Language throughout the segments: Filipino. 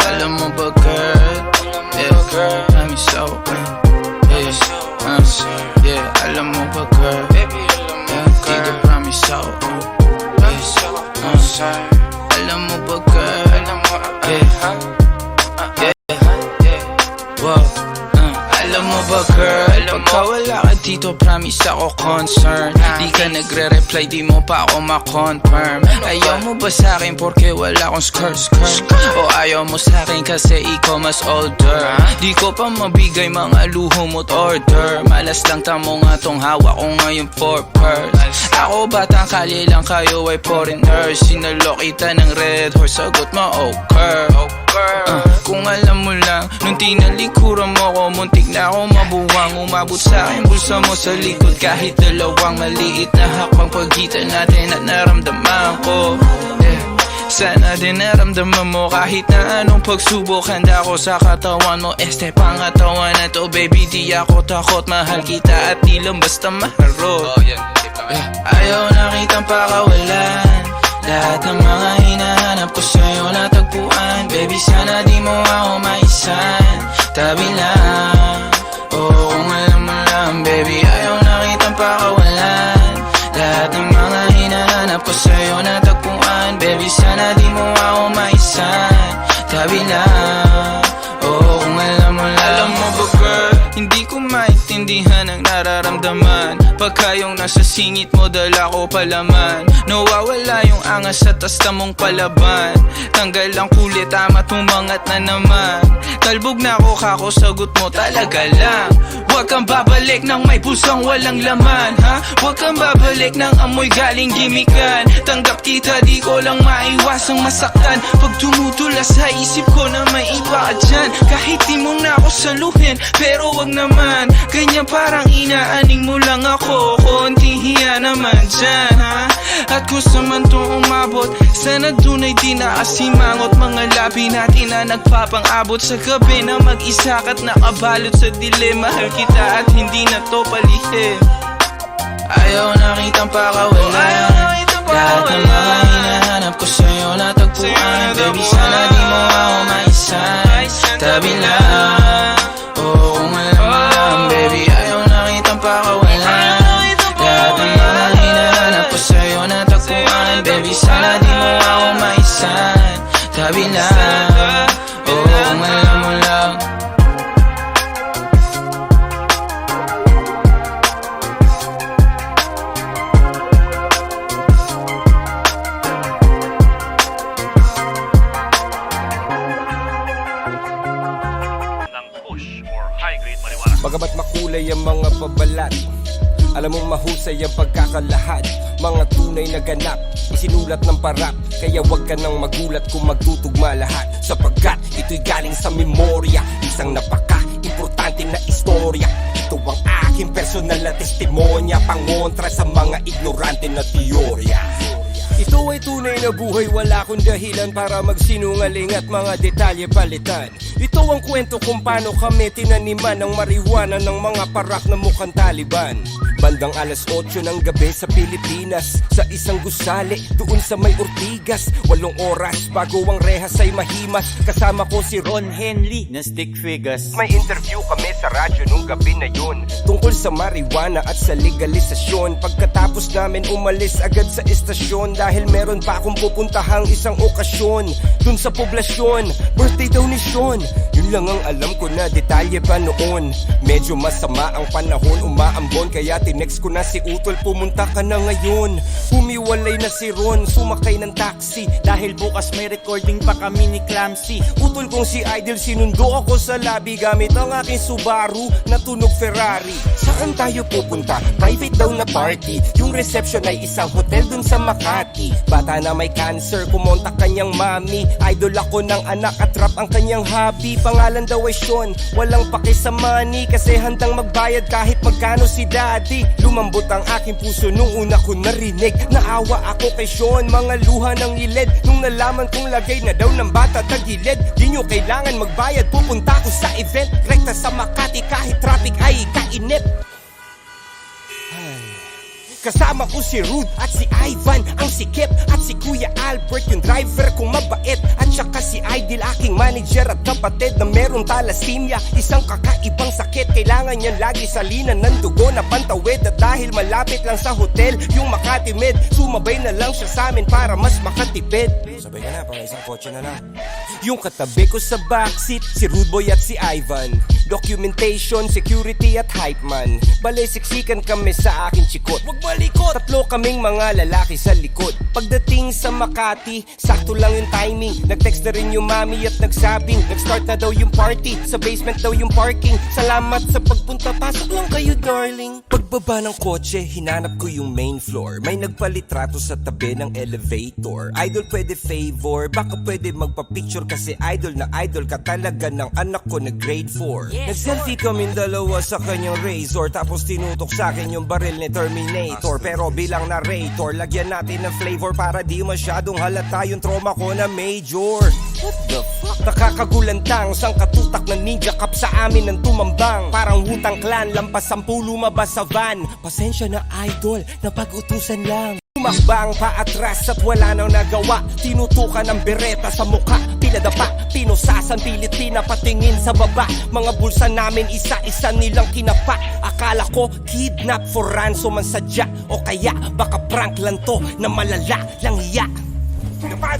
Alam mo ba girl, yeah, let me so yeah, alam mo ba girl, dito promise so alam mo ba girl, alam mo ba girl, pagka wala ka dito promise ako concern. Di ka nagre-reply, di mo pa ako ma-confirm. Ayaw mo ba sa'kin porque wala akong skirt? O ayaw mo sa'kin kasi ikaw mas older? Di ko pa mabigay mga luho mo't order. Malas lang tamo nga tong hawak ko ngayon for purse. Ako batang kali lang, kayo ay foreigners. Sinalo kita ng red horse, sagot mo okay. Kung alam mo lang, nung tinalikuran mo ko, muntik na ako mabuwang. Umabot sa'kin bulsa mo sa likod, kahit dalawang maliit na hakbang pagitan natin at naramdaman ko, sana din naramdaman mo kahit na anong pagsubok. Handa ko sa katawan mo, este pangatawan na to. Baby di ako takot, mahal kita at di lang basta maharot. Ayaw nakitang pakawalan, lahat ng mga hinahanap ko sa'yo natagpuan. Baby sana di mo ako maisan, tabi lang. Oo kung alam mo lang baby, ayaw nakitang pakawalan, lahat ng mga hinahanap ko sa'yo natagpuan. Baby sana di mo ako maisan, tabi lang. Oo kung alam mo lang. Alam mo ba girl, hindi ko maintindihan ang nararamdaman pagka yung nasa singit mo dala ko palaman. Nawawala yung angas sa tasta mong palaban. Tanggal ang kulit, tama't umangat na naman. Talbog na ako kako, sagot mo talaga lang. Huwag kang babalik ng may pusang walang laman, ha? Huwag kang babalik ng amoy galing gimikan. Tanggap kita, di ko lang maiwasang masaktan. Pag tumutulas sa isip ko na may iba ka dyan. Kahit di mo na ako saluhin, pero wag naman ganyan, parang inaaning mo lang ako. Konti hiya naman dyan, ha? At kung saan man to umabot, sana dun ay di naasimangot. Mga labi natin na nagpapang-abot sa gabi na mag-isa ka't nakabalot sa dilim. Mahal kita at hindi na to palihim. Ayaw nakitang pakawalan, lahat ng mga hinahanap ko sa'yo natagpuan. Baby sana di mo ako maisan, tabi lang. Oo kung alam mo lang baby, ayaw nakitang pakawalan, lahat ng mga hinahanap ko sa'yo natagpuan. Baby sana di mo ako maisan, tabi lang. Oo kung alam mo lang. Bagamat makulay ang mga babalat, alam mong mahusay ang pagkakalahad. Mga tunay na ganap, isinulat ng parap. Kaya wag ka nang magulat kung magtutugma lahat, sapagkat ito'y galing sa memorya, isang napaka-importante na istorya. Ito ang aking personal na testimonya, pangontra sa mga ignorante na teorya. Ito ay tunay na buhay, wala akong dahilan para magsinungaling at mga detalye palitan. Ito ang kwento kung paano kami tinaniman ng marijuana ng mga parak na mukhang Taliban. Bandang alas 8 ng gabi sa Pilipinas, sa isang gusali doon sa may Ortigas. 8 oras bago ang rehas ay mahimas. Kasama ko si Ron Henley na Stick Figures. May interview kami sa radyo nung gabi na yun, tungkol sa marijuana at sa legalisasyon. Pagkatapos namin umalis agad sa istasyon, dahil meron pa akong pupuntahang isang okasyon dun sa poblasyon. Birthday daw ni Sean, yun lang ang alam ko na detalye pa noon. Medyo masama ang panahon, umaambon, kaya tinext ko na si Utol, pumunta ka na ngayon. Humiwalay na si Ron, sumakay ng taxi, dahil bukas may recording pa kami ni Clamsy. Utol kong si Idol, sinundo ako sa lobby gamit ang aking Subaru na tunog Ferrari. Saan tayo pupunta? Private daw na party. Yung reception ay isang hotel dun sa Makati. Bata na may cancer, kumontak kanyang mami. Idol ako ng anak at rap ang kanyang hobby. Pangalan daw ay Sean, walang pake sa money, kasi handang magbayad kahit magkano si daddy. Lumambot ang aking puso nung una ko narinig. Naawa ako kay Sean, mga luha ng ilid, nung nalaman kong lagay na daw ng bata tagilid. Di nyo kailangan magbayad, pupunta ko sa event. Rekta sa Makati kahit traffic ay kainip. Kasama ko si Rude at si Ivan, ang sikip. At si Kuya Albert, yung driver kong mabait. At saka si Idol, aking manager at kapatid na merong thalassemia. Isang kakaibang sakit, kailangan yan lagi salinan ng dugo na pantawid. At dahil malapit lang sa hotel yung Makati Med, sumabay na lang siya sa amin para mas makatipid. Sabay ka na, para isang kotse na lang. Yung katabi ko sa backseat, si Rude Boy at si Ivan. Documentation, security at hype man. Balay siksikan kami sa aking chikot. Wag malikot! Tatlo kaming mga lalaki sa likod. Pagdating sa Makati, sakto lang yung timing. Nag-text na rin yung mami at nagsabing nag-start na daw yung party, sa basement daw yung parking. Salamat sa pagpunta, pasok lang kayo darling. Pagbaba ng kotse, hinanap ko yung main floor. May nagpalitrato sa tabi ng elevator. Idol pwede favor, baka pwede magpa-picture kasi idol na idol ka talaga ng anak ko na grade 4. Nag-selfie kaming dalawa sa kanyang razor, tapos tinutok sa akin yung baril ni Terminator. Pero bilang narrator, lagyan natin ng flavor para di masyadong halata yung trauma ko na major. What the fuck? Nakakagulantang, sang katutak ng ninja cup sa amin ng tumambang. Parang Wu-Tang Clan, lampas 10 lumabas sa van. Pasensya na idol, napag-utusan lang. Tumakbang paatras at wala nang nagawa. Tinutukan ng bereta sa mukha, pinadapa, pinusasan, pilit pinapatingin sa baba. Mga bulsa namin isa-isa nilang kinapa. Akala ko kidnap for ransom ang sadya, o kaya baka prank lang to na malala lang hiya. Dapa!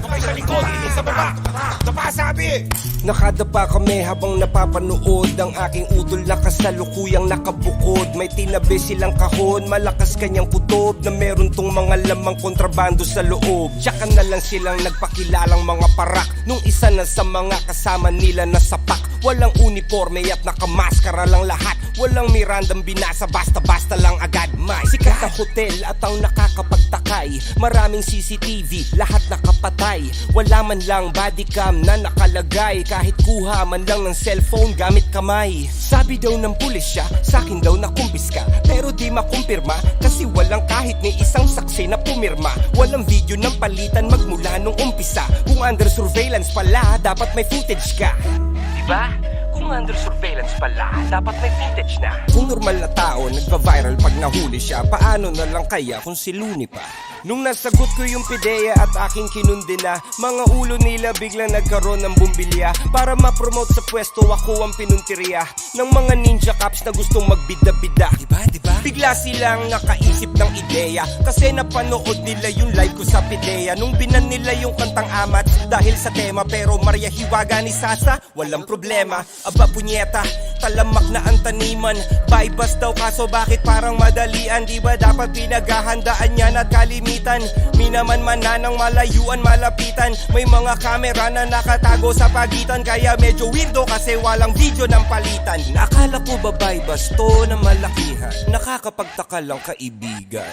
Kamay sa likod, dito sa baba. Dapa, sabi! Nakadapa kami habang napapanood ang aking utol na kasalukuyang nakabukod. May tinabi silang kahon, malakas kanyang putob na meron tong mga lamang kontrabando sa loob. Tsaka na lang silang nagpakilalang mga parak nung isa na sa mga kasama nila na sapak. Walang uniforme at nakamaskara lang lahat. Walang Mirandang binasa, basta-basta lang agad. May sikat na hotel at ang nakakapagtakay. Maraming CCTV, lahat nakapatay. Wala man lang bodycam na nakalagay. Kahit kuha man lang ng cellphone gamit kamay. Sabi daw ng pulisya, sakin daw nakumpiska. Pero di makumpirma kasi walang kahit ni isang saksi na pumirma. Walang video ng palitan magmula nung umpisa. Kung under surveillance pala, dapat may footage ka. Diba? Kung under surveillance pala, dapat may footage na. Kung normal na tao, nagpa-viral pag nahuli siya, paano na lang kaya kung si Looney pa? Nung nasagot ko yung pideya at aking kinundi na, mga ulo nila biglang nagkaroon ng bumbilya. Para ma-promote sa pwesto, ako ang pinuntirya ng mga ninja cops na gustong magbida-bida. Diba? Bigla silang nakaisip ng ideya kasi napanood nila yung live ko sa pideya. Nung binan nila yung kantang amat dahil sa tema, pero Maria Hiwaga ni Sasa, walang problema. Aba punyeta, talamak na ang taniman. Bypass daw kaso bakit parang madalian? Diba dapat pinaghahandaan yan at kalimitan? Minaman-mana ng malayuan, malapitan. May mga kamera na nakatago sa pagitan, kaya medyo window kasi walang video ng palitan. Akala ko ba bypass to na malakihan? Nakakapagtaka lang kaibigan.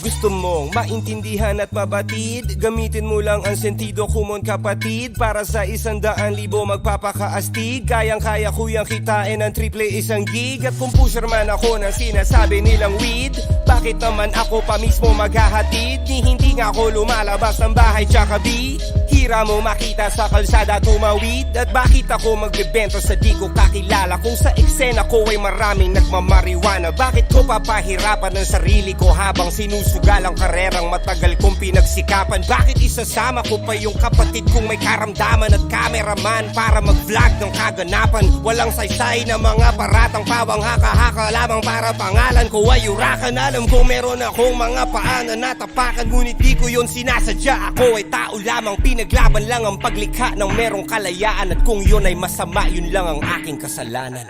Gusto mong maintindihan at mabatid? Gamitin mo lang ang sentido kumon kapatid. Para sa 100,000 magpapakaastig, kayang-kaya ko yung kitain ng 1 gig. At kung pusher man ako ng sinasabi nilang weed, bakit naman ako pa mismo maghahatid? Hindi nga ako lumalabas ng bahay tsaka bi. Hira mo makita sa kalsada tumawid. At bakit ako magbebenta sa di ko kakilala? Kung sa eksena ko ay maraming nagmamariwana, bakit ko papahirapan ang sarili ko habang sinusugalang karerang matagal kong pinagsikapan? Bakit isasama ko pa yung kapatid kong may karamdaman at cameraman para mag-vlog ng kaganapan? Walang saysay na mga paratang pawang haka-haka lamang para pangalan ko ay urakan. Alam ko meron akong mga paanan na tapakan, ngunit di ko yun sinasadya. Ako ay tao lamang, pinaglaban lang ang paglikha ng merong kalayaan. At kung yun ay masama, yun lang ang aking kasalanan.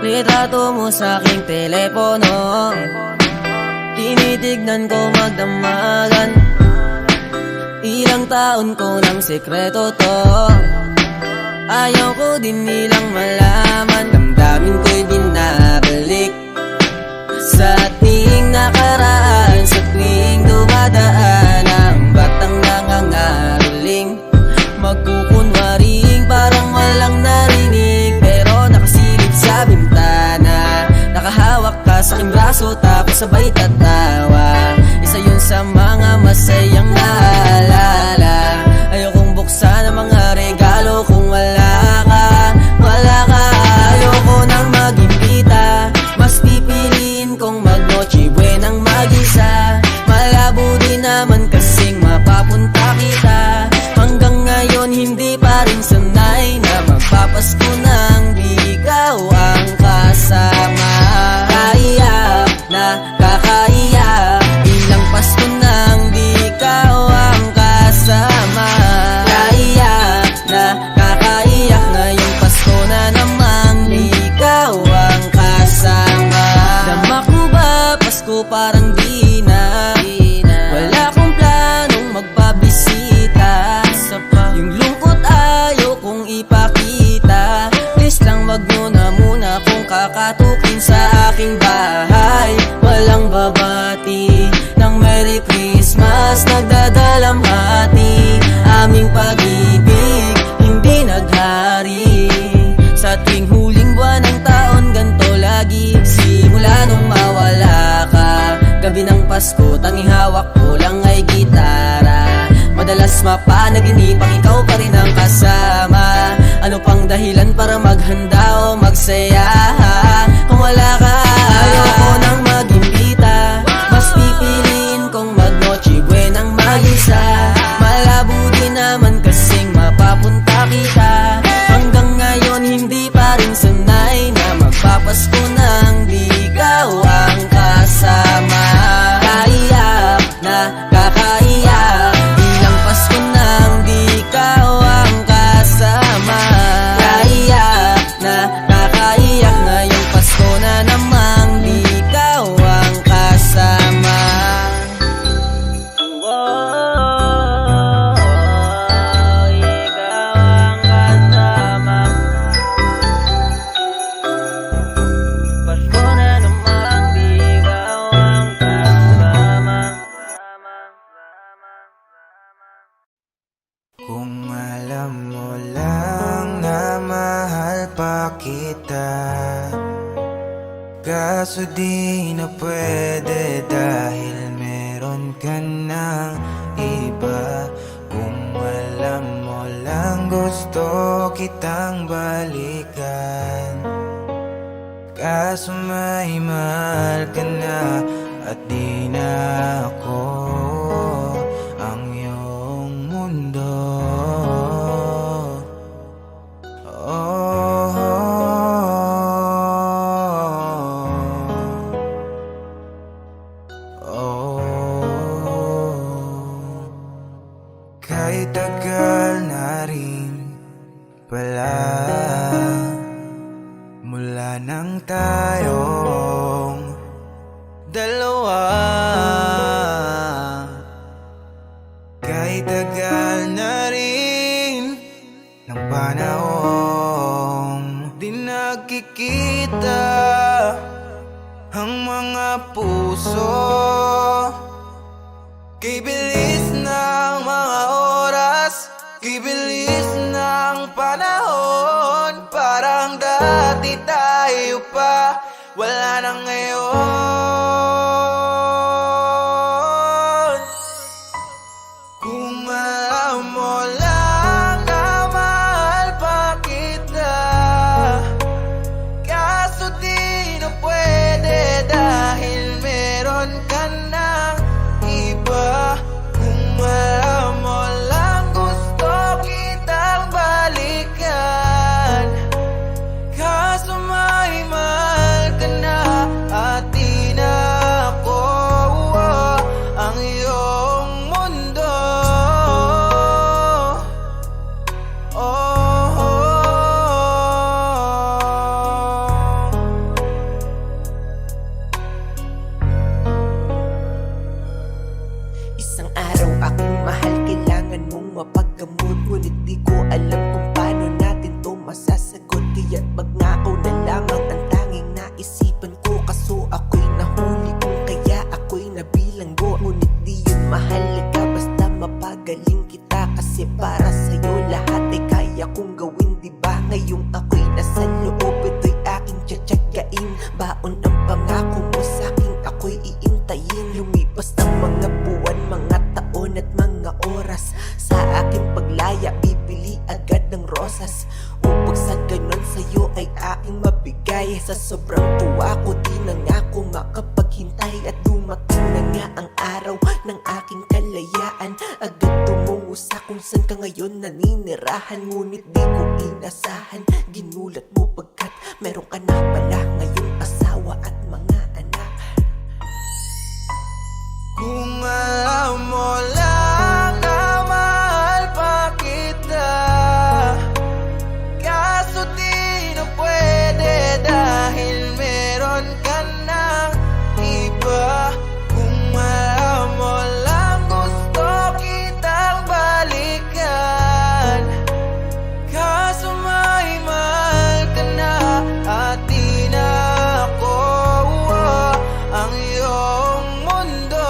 Litrato mo sa aking telepono, tinitignan ko magdamagan. Ilang taon ko ng sekreto to, Ayaw ko din nilang malaman, damdamin ko'y binabalik sa ating nakaraan. Sa tuwing dumadaan ang batang nangangaroling, magkukunwaring parang walang narinig, pero nakasilip sa bintana. Nakahawak ka sa aking braso tapos sabay tatawa. Isa yun sa mga masayang naalala. Ayokong buksan ang mga regalo kung wala ka, wala ka. Ayoko nang mag-imbita, mas pipiliin kong mag-noche buenang mag-isa. Malabo din naman kasing mapapunta kita. Hanggang ngayon hindi pa rin sanay na magpapasko nang di ikaw ang kasama. Kaiyak na kakaiyak, ilang Pasko nang di ikaw ang kasama. Kaiyak na kakaiyak, ngayong Pasko na namang di ikaw ang kasama. Dama ko ba Pasko parang di na, wala akong planong magpabisita. Yung lungkot ayaw kong ipakita. Please lang wag mo na muna kung kakatukin sa aking bahay. Walang babati ng Merry Christmas, nagdadalamhati. Aming pag-ibig hindi naghari. Sa tuwing huling buwan ng taon, ganto lagi. Simula nung mawala ka, gabi ng Pasko, tanging hawak ko lang ay gitara. Madalas mapanaginip ang ikaw pa rin ang kasama. Ano pang dahilan para maghanda o magsaya kung wala ka? Ayoko nang mag-imbita, mas pipiliin kong mag-noche buenang mag-isa. Malabo din naman kasing mapapunta kita. Hanggang ngayon hindi pa rin sanay na magpapasko nang di ikaw ang kasama. Kaiyak na kakaiyak, ilang Pasko nang di ikaw ang kasama. Kaiyak na kakaiyak, ngayong Pasko na namang di ikaw ang kasama. Ikaw ang kasama. Pasko na namang di ikaw ang kasama. Kung alam mo lang na mahal pa kita, kaso di na pwede dahil meron ka ng iba. Kung alam mo lang gusto kitang balikan, kaso may mahal ka na at di na ako ang iyong mundo. Kahit tagal na rin pala mula nang tayong dalawa. Kahit tagal na rin ng panahon, di nagkikita ang mga puso. Kay bilis ng mga oras, kay bilis ng panahon, parang dati tayo pa, wala na ngayon. Kung alam mo lang na mahal pa kita, kaso di na pwede dahil meron ka ng iba. Kung alam mo lang gusto kitang balikan, kaso may mahal ka na at di Baon ng pangako mo sa'king ako'y iintayin. Lumipas ang mga buwan, mga taon at mga oras. Sa aking paglaya, bibili agad ng rosas. Upang sa ganon sa'yo ay aking mabigay. Sa sobrang tuwa ko, di na nga ako makapaghintay. At dumating na nga ang araw ng aking kalayaan. Agad tumungo sa kung saan ka ngayon naninirahan. Ngunit di ko inasahan, ginulat mo pagkat meron ka na pala ngayon asawa at mga anak. Kung alam mo lang na mahal pa kita, kaso di na pwede dahil meron ka ng iba. Kung alam mo lang gusto kitang balikan, kaso may mahal ka na at di na ako ang iyong mundo.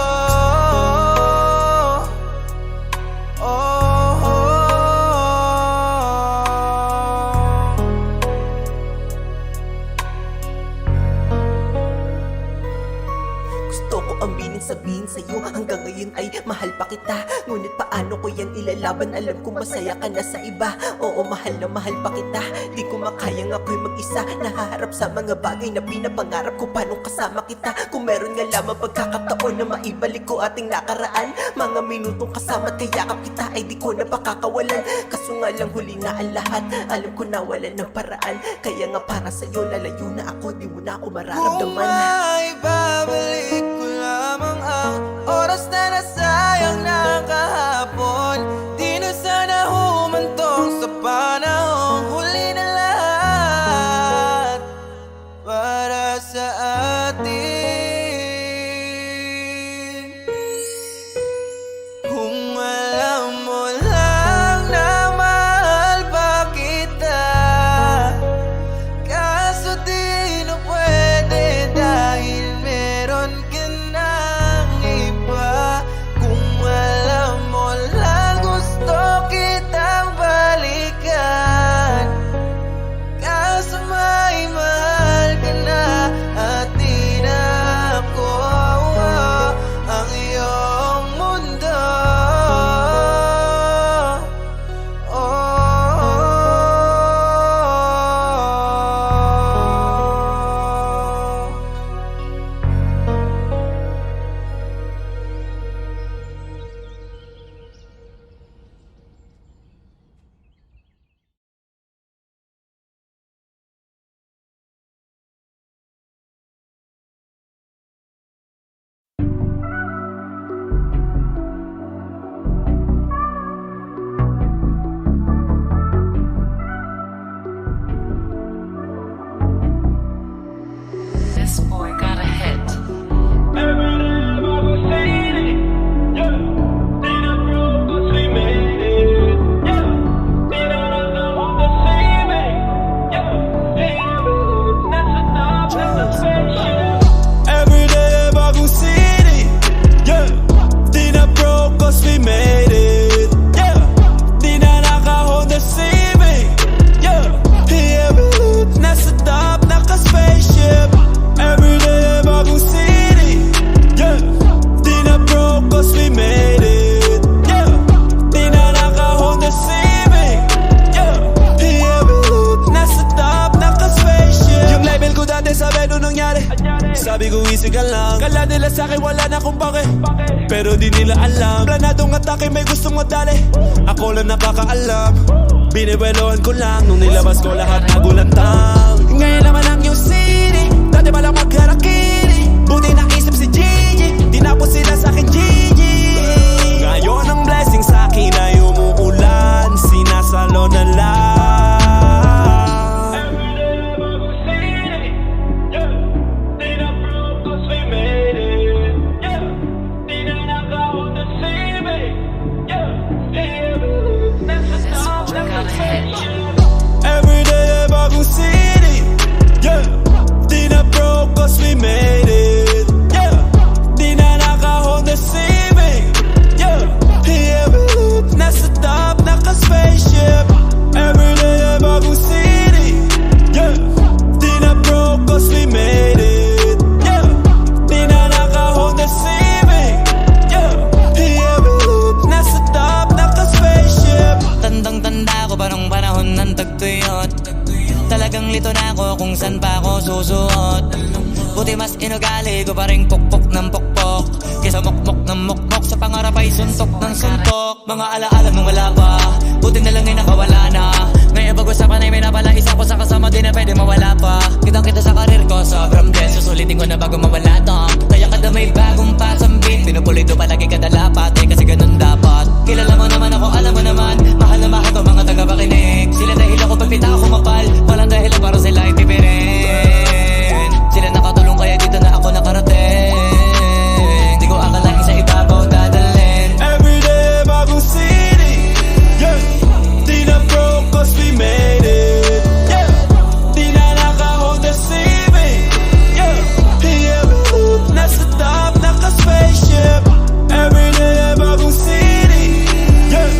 Gusto ko ambinin sabihin sa'yo, hanggang ngayon ay mahal pa kita. Ngunit paano ko yan ilalaban? Alam ko masaya ka na sa iba. Oo, mahal na mahal pa kita. Di ko makayang ako'y mag-isa, nahaharap sa mga bagay na pinapangarap ko. Paano kasama kita? Kung meron nga lamang pagkakataon na maibalik ko ating nakaraan. Mga minutong kasama at kayakap kita ay di ko na pakakawalan. Kaso nga lang huli na ang lahat, alam ko na wala ng paraan. Kaya nga para sa'yo lalayo na ako, di mo na ako Kung mararamdaman. may babalik ko lamang ang oras na nasayang na kahapon, di na sana humantong sa panahong huli na lahat para sa atin. Kung alam mo lang na mahal pa kita, kaso di na pwede dahil meron ka ng iba. Kung alam mo lang gusto kitang balikan, kaso may mahal ka na at di na ako ang iyong mundo. This boy got a hit. Every day bagong city, yeah. Di na broke cause we made it, yeah. Di na naka-Honda Civic, yeah. Here we live, nasa top, naka-spaceship. Every day bagong city, yeah. Di na broke cause we made it, yeah. Di na naka-Honda Civic, yeah. Here we live, nasa top, naka-spaceship. Yung level ko dati sabi nung nangyari, sabi ko easy ka lang. Kala nila sa'kin wala na kung bakit, pero di nila alam. Planadong atake may gustong madali, ako lang nakakaalam. Binibeloan ko lang nung nilabas ko lahat nagulantang. Ngayon naman ang yung city, dati pa lang magkarakili. Buti naisip si Gigi, tinapos sila sa'kin Gigi. Ngayon ang blessing sa'kin ay umuulan, sinasalo na lang. This boy got a hit. Every day bagong city, yeah. ugali ko pa rin pukpok ng pukpok. Kesa mokmok ng mokmok, sa pangarap ay suntok ng suntok. Mga alaala nung wala pa, buti na lang ay nakawala na. May pag-usapan ay may napala, isa ko sa kasama di na pwede mawala pa. Kitang kita sa karir ko, sobrang bless. Susulitin ko na bago mawala to. Kaya kada may bagong pasambit, pinupulido palagi kada lapat, kasi ganun dapat. Kilala mo naman ako, alam mo naman, mahal na mahal ko mga tagapakinig. Sila dahil ako pagpita ako mapal, walang dahilan para sila ay pipirin. Sila nakatulong kaya dito na ako nakarating. Di ko akalain sa ibabaw dadalhin. Everyday bagong city, yeah. Di na broke cause we made it, yeah. Di na naka-hold the CV, yeah. Yeah, we look, nasa top, naka-spaceship. Everyday bagong city, yeah.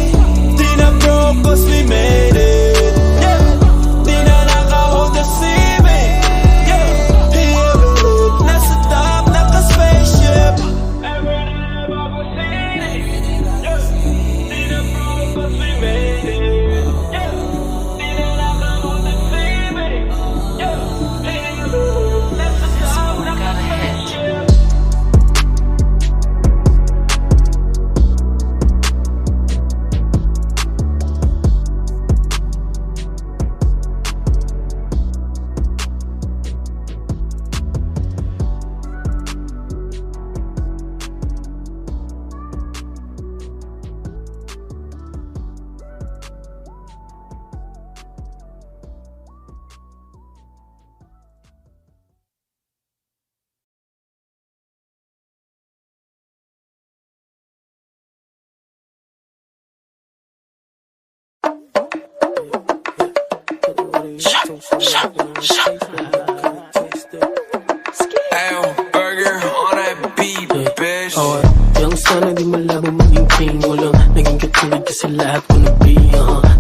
Di na broke cause we made it, yeah. Di na naka-hold the CV, yeah. Yeah, we look, nasa top, naka-spaceship. Everyday bagong city, yeah. Di na broke cause we made it, yeah. Di na naka-hold the CV, yeah. Yeah, we look, nasa top, naka-spaceship. Ayo, burger on that beat, bitch. Yung sana di malabo maging king. Walang naging katulad kasi lahat ko nag-pay.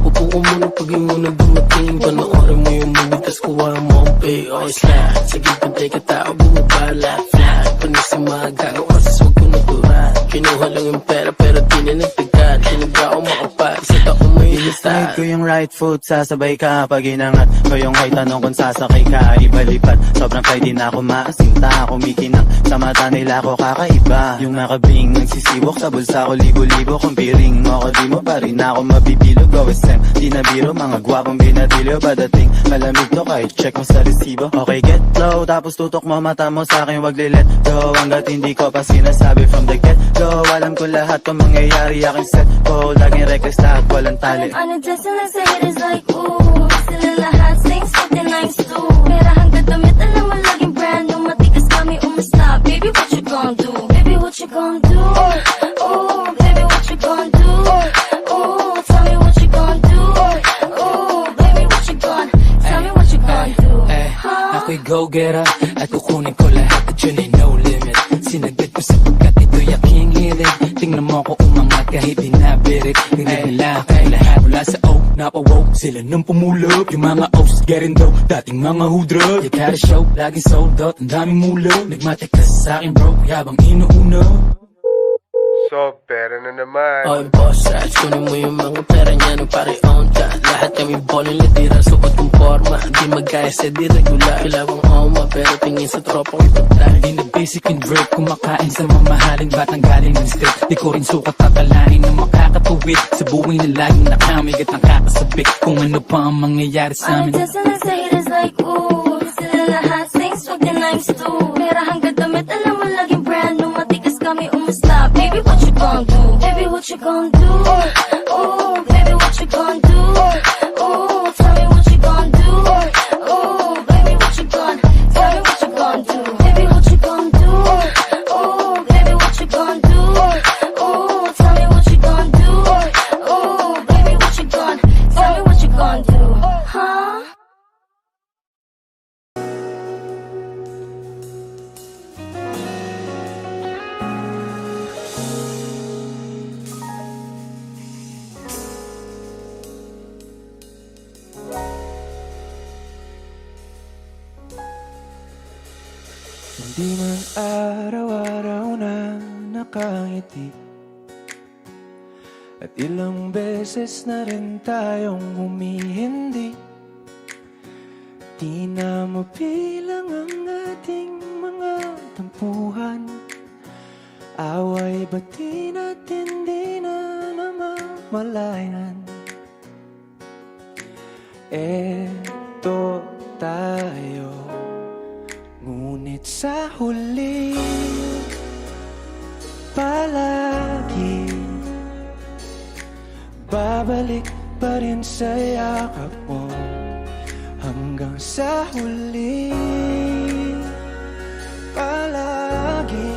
Upo ko muna pag yung muna dumating. Panoorin mo yung movie tas kuha mo ang pay. Slap, sige pantay ka tao bumabala. Flat, panis yung mga gago kasi wag ko naturan. Kinuha lang yung pera pero di na nagtagat. Tinagda ko makapag sa taong may Slide ko yung right foot, sasabay ka. Pag inangat ko yung height, tanong kung sasakay ka. Ibalipat, sobrang fly di na ako maasinta. Kumikinang sa mata nila ko kakaiba. Yung nakabing, nagsisiwok sa bulsa ko. Libo-libo kung piring mo ko, di mo pa rin ako mabibilog. Go SM, di na biro, mga gwapong binatilyo. Padating, malamig to kahit check mo sa resibo. Okay, get low, tapos tutok mo mata mo sa akin. Wag let go, hanggat hindi ko pa sinasabi from the get go. Alam ko lahat kung mangyayari, aking set ko. Laging reckless lahat, walang tali. On a dancing like say haters like ooh. Still in the hot things, fucking nice too. Pera hanggang damit, alam mo laging brand new. Matikas kami umasta. Baby, what you gon' do? Baby, what you gon' do? Ooh, baby, what you gon' do? Ooh, tell me what you gon' do? Ooh, baby, what you gon' tell me what you gon' do? Ako'y go-getter at kukunin ko lahat at yun ay no limit. Sinagad ko sapagkat ito'y aking hilig. Tingnan mo ko umangat kahit di nabirik. Rinig nila kay lahat mula sa O napawoke. Sila nang pumulog, yung mga O's getting dope. Dating mga hudrog, you gotta show. Laging sold out, ang daming mulog. Nagmatikas sa akin bro, yabang inuuna. So, pera na naman. Oy boss, Raj, kunin mo yung mga pera niya no pare on ka. Lahat kami boning litira, suot kong forma. Di magkaya sa di regular. Kilawang oma, pero tingin sa tropang ipagtay. Di na basic and drip, kumakain sa mamahaling batang galing ng strip. Di ko rin sukat tatalain na makakatuwid. Sa buhay na laging nakamigat ang kakasabik. Kung ano pa ang mangyayari sa amin. On a dancing like say haters like ooh. Still in the hot things, fucking nice too. Pera hanggang damit, alam mo laging brand new. Matikas kami umasta. Baby, what you gon' do? Baby, what you gon' do? Ooh, baby, what you gon' do? Ooh, tell me what you gon' do? Ooh, baby, what you gon' tell me what you gon' do? Baby, what you gon' do? Ooh, baby, what you gon' do? Ooh, tell me what you gon' do? Ooh, baby, what you gon' tell me what you gon' do? Huh? Hindi man araw-araw na nakangiti, at ilang beses na rin tayong humihindi. Di na mabilang ang ating mga ba't di natin di na namamalayan? Eto tayo, ngunit sa huli palagi babalik pa rin sa yakap mo. Hanggang sa huli palagi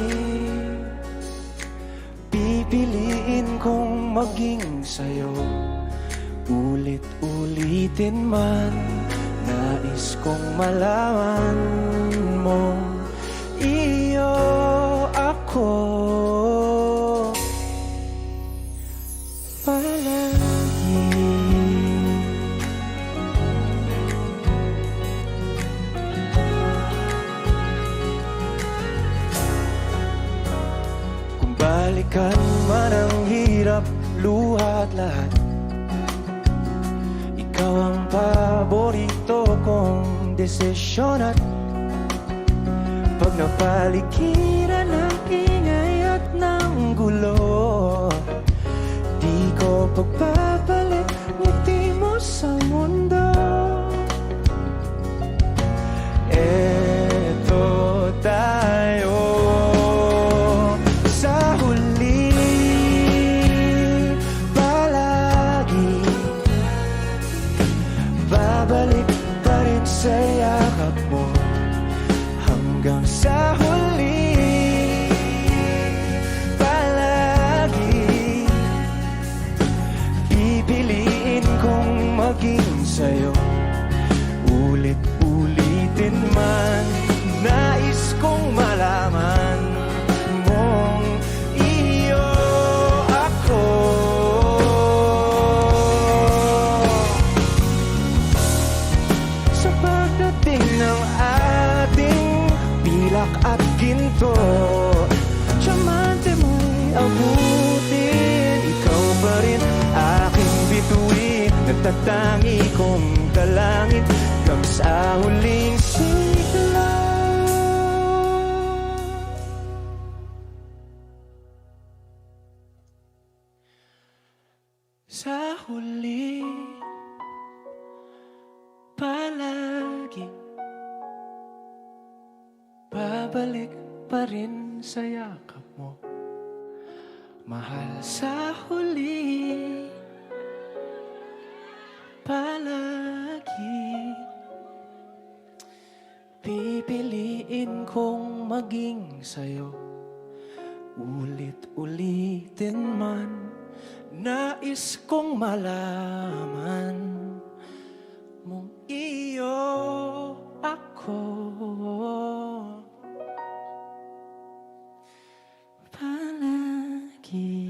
pipiliin kong maging sa'yo. Ulit-ulitin man, nais kong malaman mo, iyo ako palagi. Kung balikan man ang hirap, luha at lahat, ikaw ang paborito kong desisyon. At pag napaligiran ng ingay at ng gulo, di ko pagbabalik ngiti mo sa mundo. Eto tayo sa huli palagi, babalik pa rin sa yakap mo. Hanggang sa huli palagi pipiliin kong maging sa'yo. Ulit-ulitin man, nais kong malaman mong iyo ako. Sa pagdating ng ating pilak at ginto, tiyamante mo'y abutin. Ikaw pa rin aking bituin, nagtatangi kong kalangit hanggang sa huling sigla. Sa huli palagi babalik pa rin sa yakap mo, mahal. Sa huli palagi pipiliin kong maging sa'yo. Ulit-ulitin man, nais kong malaman mong iyo ako palagi.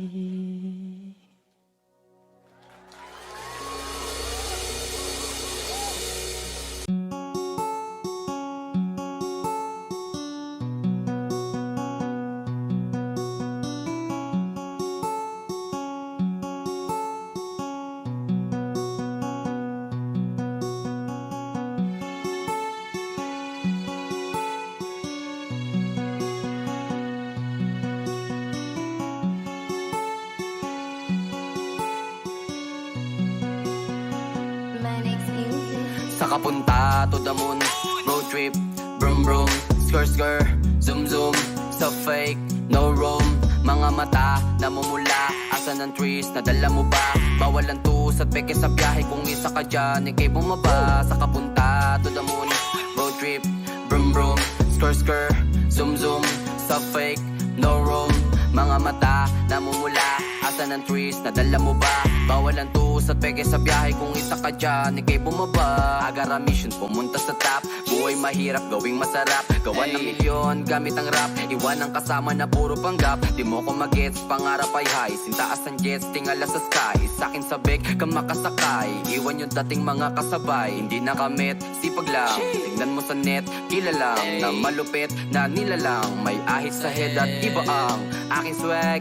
Kapunta to the moon, road trip, brum brum, skr skr, zoom zoom, so fake, no room. Mga mata namumula, asan ang trees, nadala mo ba? Bawal ang tus at peke sa biyahe, kung isa ka dyan, ikay bumaba. Sa kapunta to the moon, road trip, brum brum, skr skr, zoom zoom, so fake, no room. Mga mata namumula, asan ang trees, nadala mo ba? Bawal ang tus at peke sa biyahe, kung isa ka dyan, ikay bumaba. Agar ang mission, pumunta sa top. Buhay mahirap, gawing masarap. Gawa ng milyon, gamit ang rap. Iwan ang kasama na puro panggap. Di mo ko magets, pangarap ay high. Sintaas ang jets, tingala sa sky. Sa'kin sabik, ka makasakay. Iwan yung dating mga kasabay. Hindi nakamit, sipag lang. Tingnan mo sa net, kilalang na malupit na nilalang. May ahit sa head at iba ang aking swag,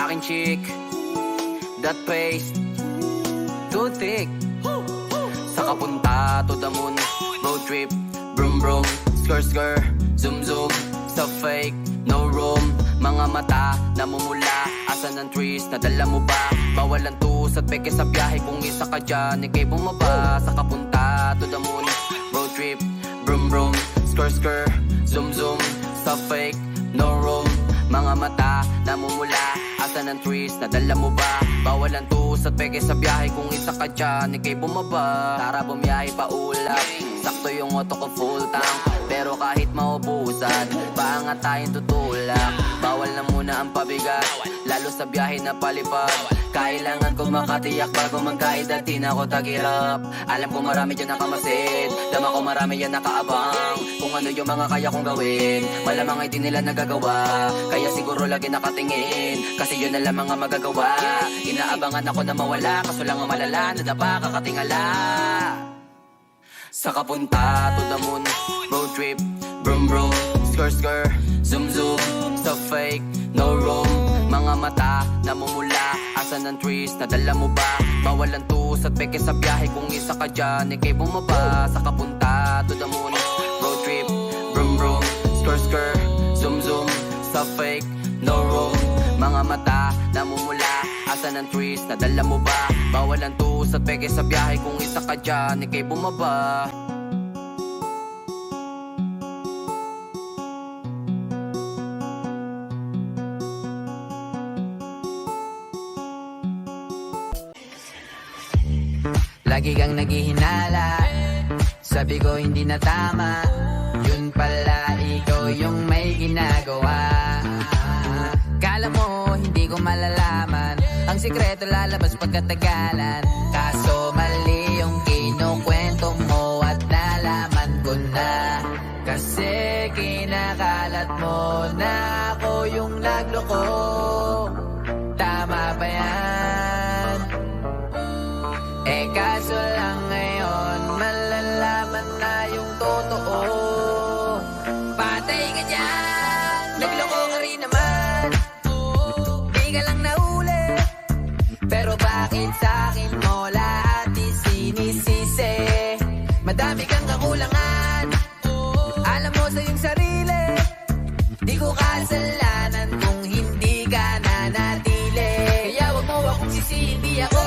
aking chick, that pace, too thick. Sa kapunta to the moon, road trip, brum brum, skr skr, zoom zoom, so fake, no room. Mga mata namumula, asan ang trees, nadala mo ba? Bawal ang tus at peke sa biyahe, kung isa ka dyan, ikay bumaba. Sa kapunta to the moon, road trip, brum brum, skr skr, zoom zoom, stop fake, no room. Mga mata namumula, asan ang trees, nadala mo ba? Bawal ang tus at peke sa biyahe, kung isa ka dyan, ikay bumaba. Tara bumiyahe pa ulap, sakto yung auto ko full tank. Pero kahit maubusan, paangat tayong tutulak. Bawal na muna ang pabigat, lalo sa biyahe na palipad. Kailangan ko makatiyak bago magkaid at di na ako tagirap. Alam ko marami dyan nakamasid, dama ko marami yan nakaabang. Kung ano yung mga kaya kong gawin, malamang ay di nila nagagawa. Kaya siguro lagi nakatingin, kasi yun na lang mga magagawa. Inaabangan ako na mawala, kaso lang ang malala, nadapa kakatingala. Sa kapunta to the moon, road trip, brum brum, skr skr, zoom zoom, stop fake, no room. Mga mata namumula, asan ang trees, nadala mo ba? Bawal ang tus at peke sa biyahe, kung isa ka dyan, ikay bumaba. Sa kapunta to the moon, road trip, brum brum, skr skr, zoom zoom, stop fake, no room. Mga mata namumula, asan ang trees, nadala mo ba? Bawal ang tus at peke sa biyahe, kung isa ka dyan, ikay bumaba. Lagi kang naghihinala, sabi ko hindi na tama. Yun pala ikaw yung may ginagawa. Kala mo hindi ko malalaman, ang sikreto lalabas pagkatagalan. Kaso mali yung kinukwento mo at nalaman ko na. Kasi kinakalat mo na ako yung nagloko. Tama ba yan? Eh kaso lang ngayon malalaman na yung totoo. Patay ka dyan, nagloko ka rin naman. Di ka lang nahuli, pero bakit sa'kin mo lahat isinisisi? Madami kang kakulangan, alam mo sa iyong sarili. Di ko kasalanan kung hindi ka nanatili. Kaya wag mo akong sisihin, di ako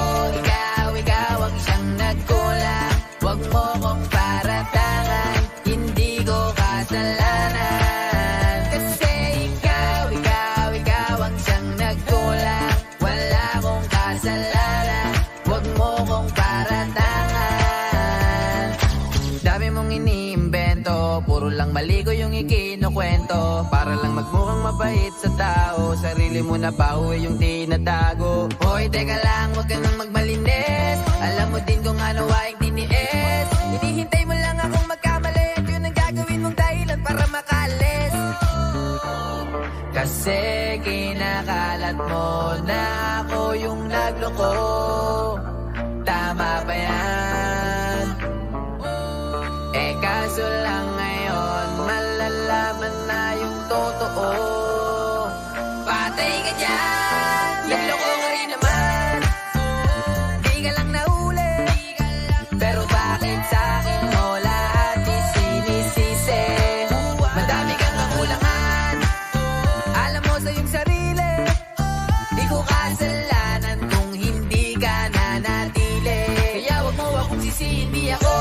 ikaw ang siyang nagkulang. Wag mo kong paratangan, hindi ko kasalanan. Kasi ikaw ang siyang nagkulang. Wala kong kasalanan, wag mo kong paratangan. Dami mong iniimbento, puro lang mali ko yung ikinukwento. Para lang magmukhang mabait sa tao, sarili mo na baho yung tinatago. Hoy teka lang, wag ka nang magmalinis, alam mo din kung ano aking tiniis. Hinihintay mo lang akong magkamali, at yun ang gagawin mong dahilan para makalis. Kasi kinakalat mo na ako yung nagloko. Tama ba yan? Eh kaso lang ngayon malalaman na yung totoo. Patay ka dyan, nagloko ka rin naman. Di ka lang nahuli, pero bakit sa'kin mo lahat isinisisi? Madami kang kakulangan, alam mo sa iyong sarili. Di ko kasalanan kung hindi ka nanatili. Kaya wag mo akong sisihin, di ako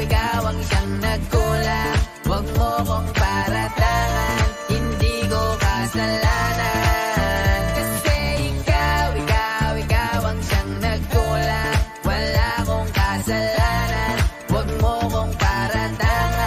ikaw ang siyang nagkulang. Wag mo kong paratangan, hindi ko kasalanan. Kasi ikaw ang siyang nagkulang. Wala kong kasalanan, wag mo kong paratangan.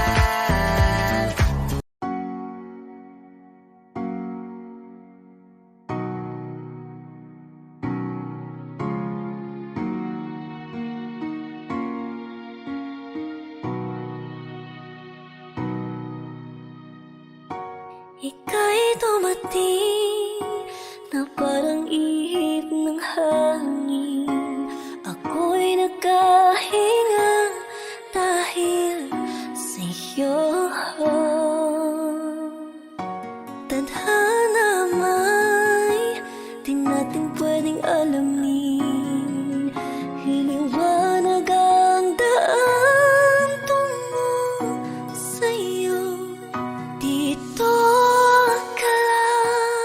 Ika'y dumating na parang ihip ng hangin. Ako'y nagkahinga dahil sa'yo. Tadhana may di natin pwedeng alamin. Hiliwanag ang daan tungo sa'yo. Dito ka lang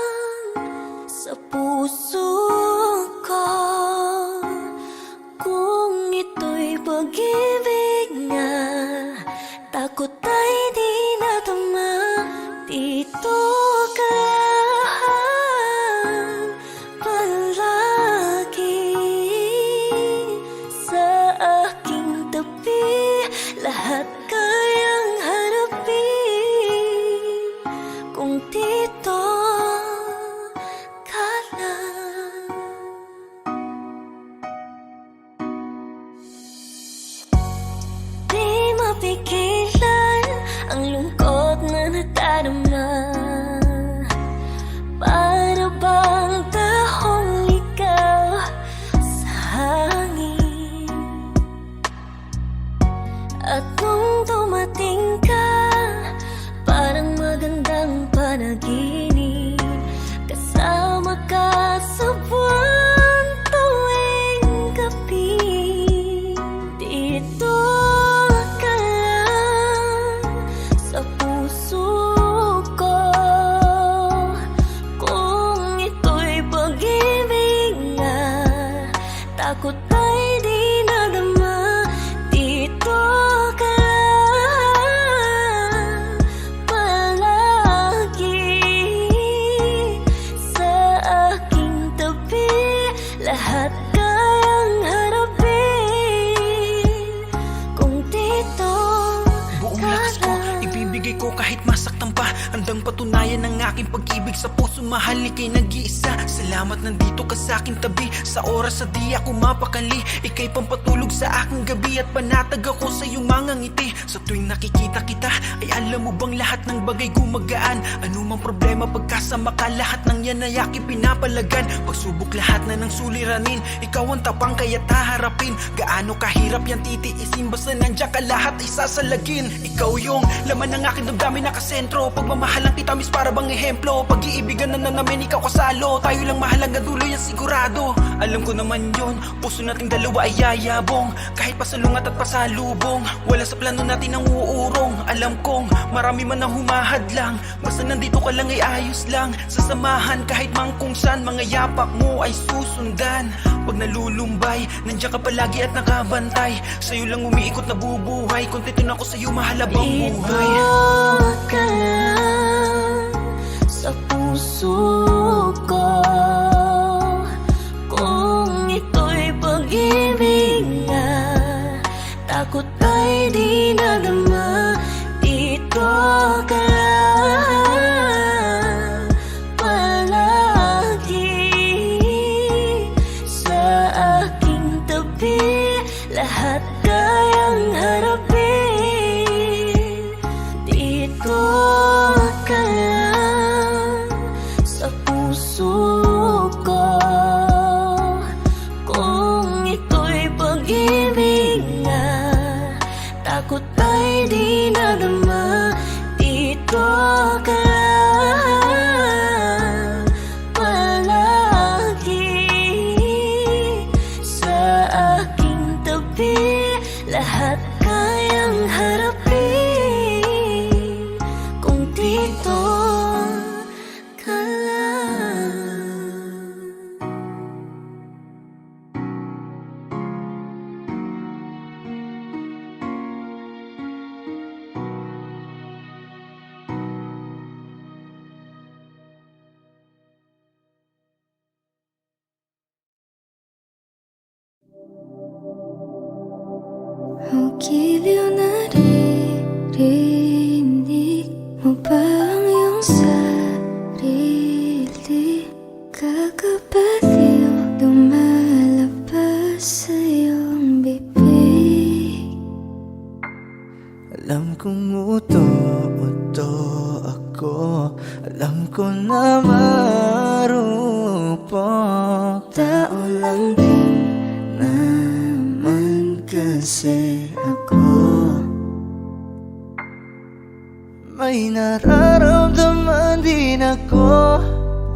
panaginip, kasama ka sa buwan tuwing gabi. Dito ka lang sa puso ko, kung ito'y pag-ibig nga, takot ay di nadama. Dito ka lang palagi sa aking tabi, lahat kayang harapin kung dito Buong ka lakas ko, lang. ibibigay ko kahit masaktan pa. Handang patunayan ng aking pag-ibig sa puso, mahal ika'y nag-iisa. Salamat nandito ka sa aking tabi, sa oras sa di ako mapakali. Ika'y pampatulog sa aking gabi at panatag ako sa iyong mga ngiti. Sa tuwing nakikita kita, ay alam mo bang lahat ng bagay gumagaan? Ano mang problema pagkasama ka, lahat ng yan ay aking pinapalagan. Pagsubok lahat na ng suliranin, ikaw ang tapang kaya't haharapin. Gaano kahirap yan titiisin, basta nandiyan ka lahat ay sasalagin. Ikaw yung laman ng aking damdamin nakasentro, pagmamahalan kita miss para bang ehemplo. Pag-iibigan na namin ikaw kasalo, tayo lang mahal hanggang dulo yan sigurado. Alam ko naman yun, puso nating dalawa ay yayabong, kahit pasalungat at pasalubong. Wala sa plano natin ang uurong, alam kong marami man ang humahad lang. Basta nandito ka lang ay ayos lang, sasamahan kahit mang kung saan. Mga yapak mo ay susundan, pag nalulumbay nandiyan ka palagi at nakabantay. Sa'yo lang umiikot na bubuhay, kontento na ako sa'yo mahal habang buhay. Dito ka lang sa puso ko, kung ito'y pag-ibig nga, takot ay di nadama. Dito ka lang palagi sa aking tabi, lahat kayang harapin. Dito ka lang sa puso ko, kung ito'y pag-ibig nga, takot ay di nadama. Dito ka lang palagi sa aking tabi, lahat kayang harapin kung dito ka lang. Ang giliw naririnig mo ba ang iyong sarili? Kakabaliw lumalabas sa iyong bibig. Alam kong uto-uto ako, alam ko na marupok. Tao lang din naman kasi ako. May nararamdaman din ako,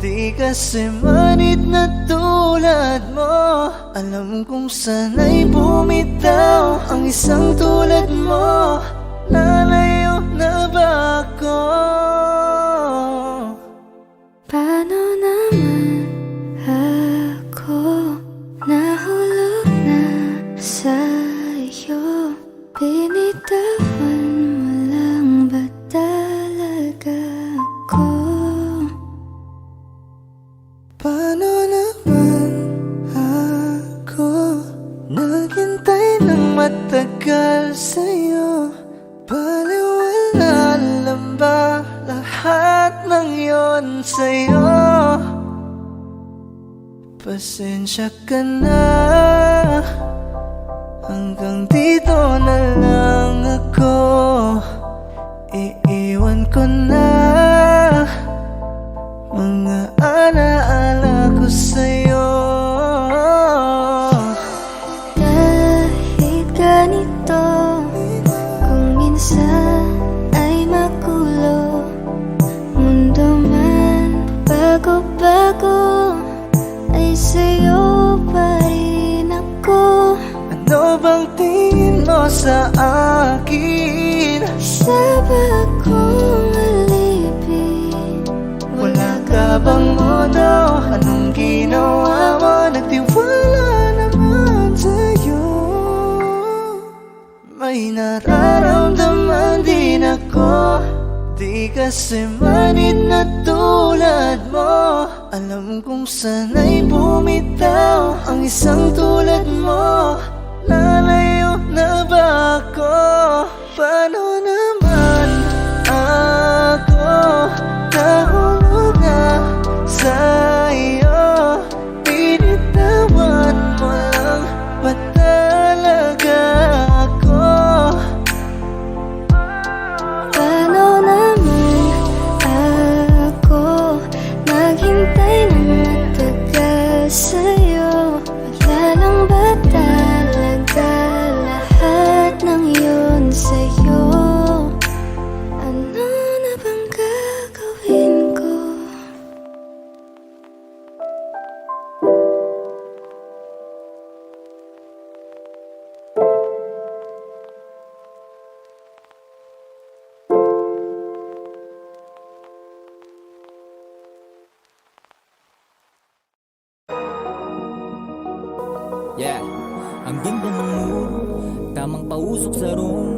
di kasi manid na tulad mo. Alam kong sana'y bumitaw ang isang tulad mo. Lalayo na ba ako? Paano naman ako nahulog na sa'yo? Binitawan mo lang ba talaga ako? Paano naman ako naghintay ng matagal sa'yo? Baliwala lang ba lahat ng yon sa'yo? Pasensya ka na, hanggang dito na lang ako. Iiwan ko na mga alaala ko sa'yo. Kahit ganito, kung minsan ay magulo, mundong sa akin. Isa ba akong alipin? Wala ka bang modo? Anong ginawa mo? Nagtiwala naman sa'yo. May nararamdaman din ako, di kasi manid na tulad mo. Alam kong sana'y bumitaw ang isang tulad mo. Lalayo na ba ako? Paano naman ako nahulog na sa'yo? Pinitawan mo lang ba talaga ako? Paano naman ako naghintay ng matagal sa'yo? Wala lang ba talaga lahat ng yun sa'yo? Ano na bang gagawin ko? Yeah, ang ganda ng mood, tamang pausok sa room.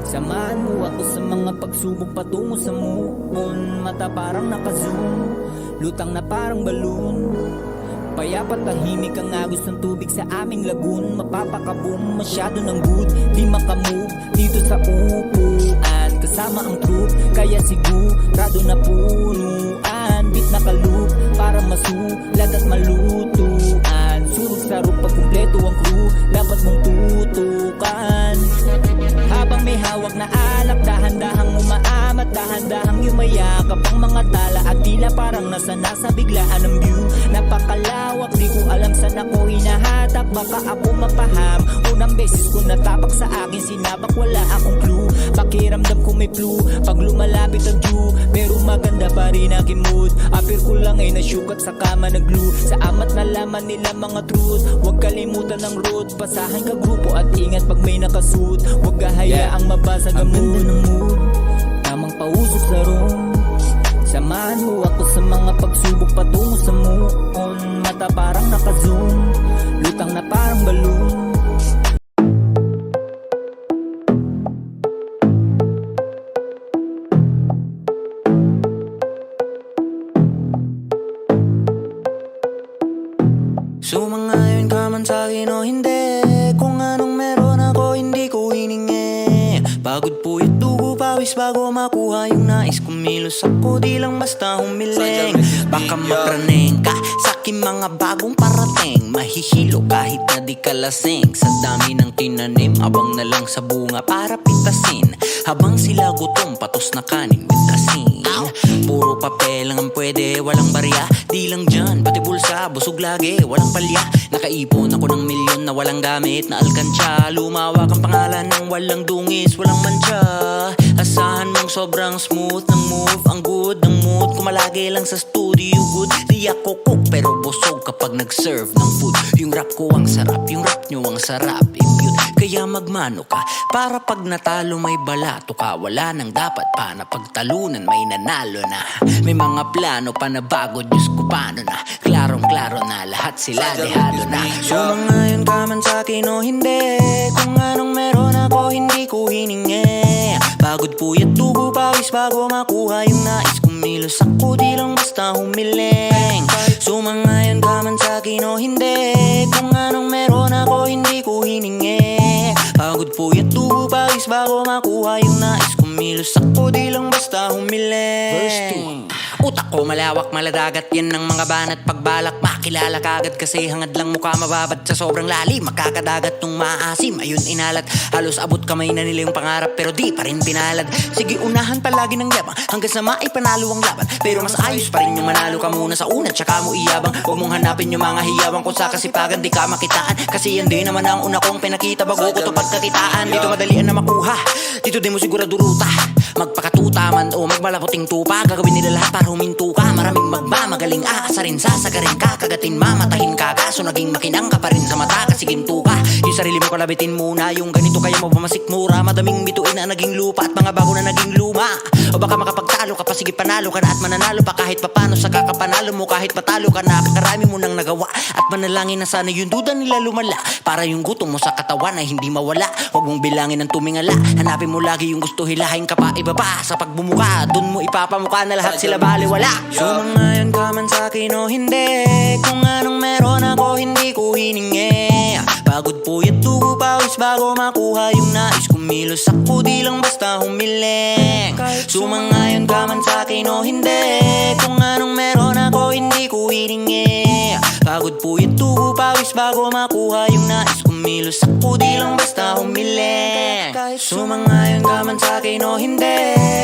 Samahan mo ako sa mga pagsubok patungo sa moon. Mata parang nakazoom, lutang na parang balloon. Payapat tahimik ang agos ng tubig sa aming lagoon. Mapapakaboom, masyado ng good, di makamove dito sa upuan. Kasama ang troop, kaya sigurado na punuan. Beat na kalup, para masulat at malutuan. Surog sa roof pag kumpleto ang crew, dapat mong tutukan. Habang may hawak na alak, dahan-dahang umaamat, dahan-dahang yumayakap ang mga tala at tila parang nasa biglaan ng view. Napakalawak, di ko alam saan ako hinahatak, baka ako mapaham. Unang beses ko natapak sa akin, sinabak wala akong clue. Pakiramdam ko may flu, pag lumalapit ang dew, pero maganda pa rin aking mood. Apir ko lang ay nasyukat sa kama na glue. Sa amat nalaman nila mga truth, huwag kalimutan ng road. Pasahan ka grupo at ingat pag may nakasuit. Huwag hayaang mabasag ang mood ng mood, tamang pausok sa room. Samahan mo ako sa mga pagsubok patungo sa moon. Mata parang nakazoom, lutang na parang balloon. Sumangayon ka man sa'kin o hindi, kung anong meron ako hindi ko hiningi. Pagod puyat dugo pawis bago makuha yung nais. Kumilos ako di lang basta humiling. Baka mapraning ka sa aking mga bagong parating. Mahihilo kahit na di ka lasing. Sa dami ng tinanim, abang na lang sa bunga para pitasin. Habang sila gutom, patos na kanin with asin. Puro papel lang ang pwede, walang barya. Di lang dyan, pati bulsa, busog lagi, walang palya. Nakaipon ako ng milyon na walang gamit na alkansya. Lumawak ang pangalan ng walang dungis, walang mancha. Asahan mong sobrang smooth ng move, ang good ng mood. Kumalagi lang sa studio good. Di ako cook pero busog kapag nag-serve ng food. Yung rap ko ang sarap, yung rap nyo ang sarap. Impute, kaya magmano ka para pag natalo may balato ka. Wala nang dapat pa na pagtalunan, may nanalo na. May mga plano pa na bago, Diyos ko paano na. Klarong-klaro na lahat sila dehado na. Sumangayon ka man sa'kin o hindi, kung anong meron ako hindi ko hiningi. Pagod puyat dugo pawis bago makuha yung nais. Kumilos ako di lang basta humiling. Sumangayon ka man sa'kin o hindi, kung anong meron ako hindi ko hiningi. Pagod puyat dugo pawis bago makuha yung nais. Kumilos ako di lang basta humiling. Verse 2. Utak ko malawak, maladagat, yan ang mga banat. Pagbalak, makilala kagad kasi hangad lang mukha mababad sa sobrang lalim. Makakadagat nung maasim, ayun inalat. Halos abot kamay na nila yung pangarap pero di pa rin pinalad. Sige unahan palagi ng yabang hanggang sa maipanalo ang laban. Pero mas ayos pa rin yung manalo ka muna sa una tsaka mo iyabang. Huwag mong hanapin yung mga hiyabang kung sa kasipagan di ka makitaan. Kasi yan din naman ang una kong pinakita bago ko to pagkakitaan. Dito madalian na makuha, dito di mo sigurado ruta. Magpakatuta man o magmalaputing tupa, gagawin nila lahat para huminto ka. Maraming magmamagaling aasarin, sasagarin ka, kagatin mamatahin ka. Kaso naging makinang ka pa rin sa mata kasi ginto ka. Yung sarili mo kalabitin muna, yung ganito kaya mo bumasik mura. Madaming bituin na naging lupa at mga bago na naging luma. O baka makapagtalo ka pa, sige panalo ka na at mananalo pa kahit papano sa kakapanalo mo. Kahit patalo ka na, kakarami mo nang nagawa. At manalangin na sana yung duda nila lumala, para yung gutom mo sa katawan ay hindi mawala. Huwag mong bilangin ng tumingala, hanapin mo lagi yung gusto, hilahin ka pa ibaba. Sa pagbumuka, dun mo ipapamukha na lahat sila baliwala. Sumangayon ka man sa'kin o hindi, kung anong meron ako hindi ko hiningi. Pagod puyat dugo pawis bago makuha yung nais. Kumilos ako di lang basta humiling. Sumangayon ka man sa'kin o hindi, kung anong meron ako hindi ko hiningi. Pagod puyat dugo pawis bago makuha yung nais. Kumilos ako di lang basta humiling. Sumangayon ka man sa'kin o hindi,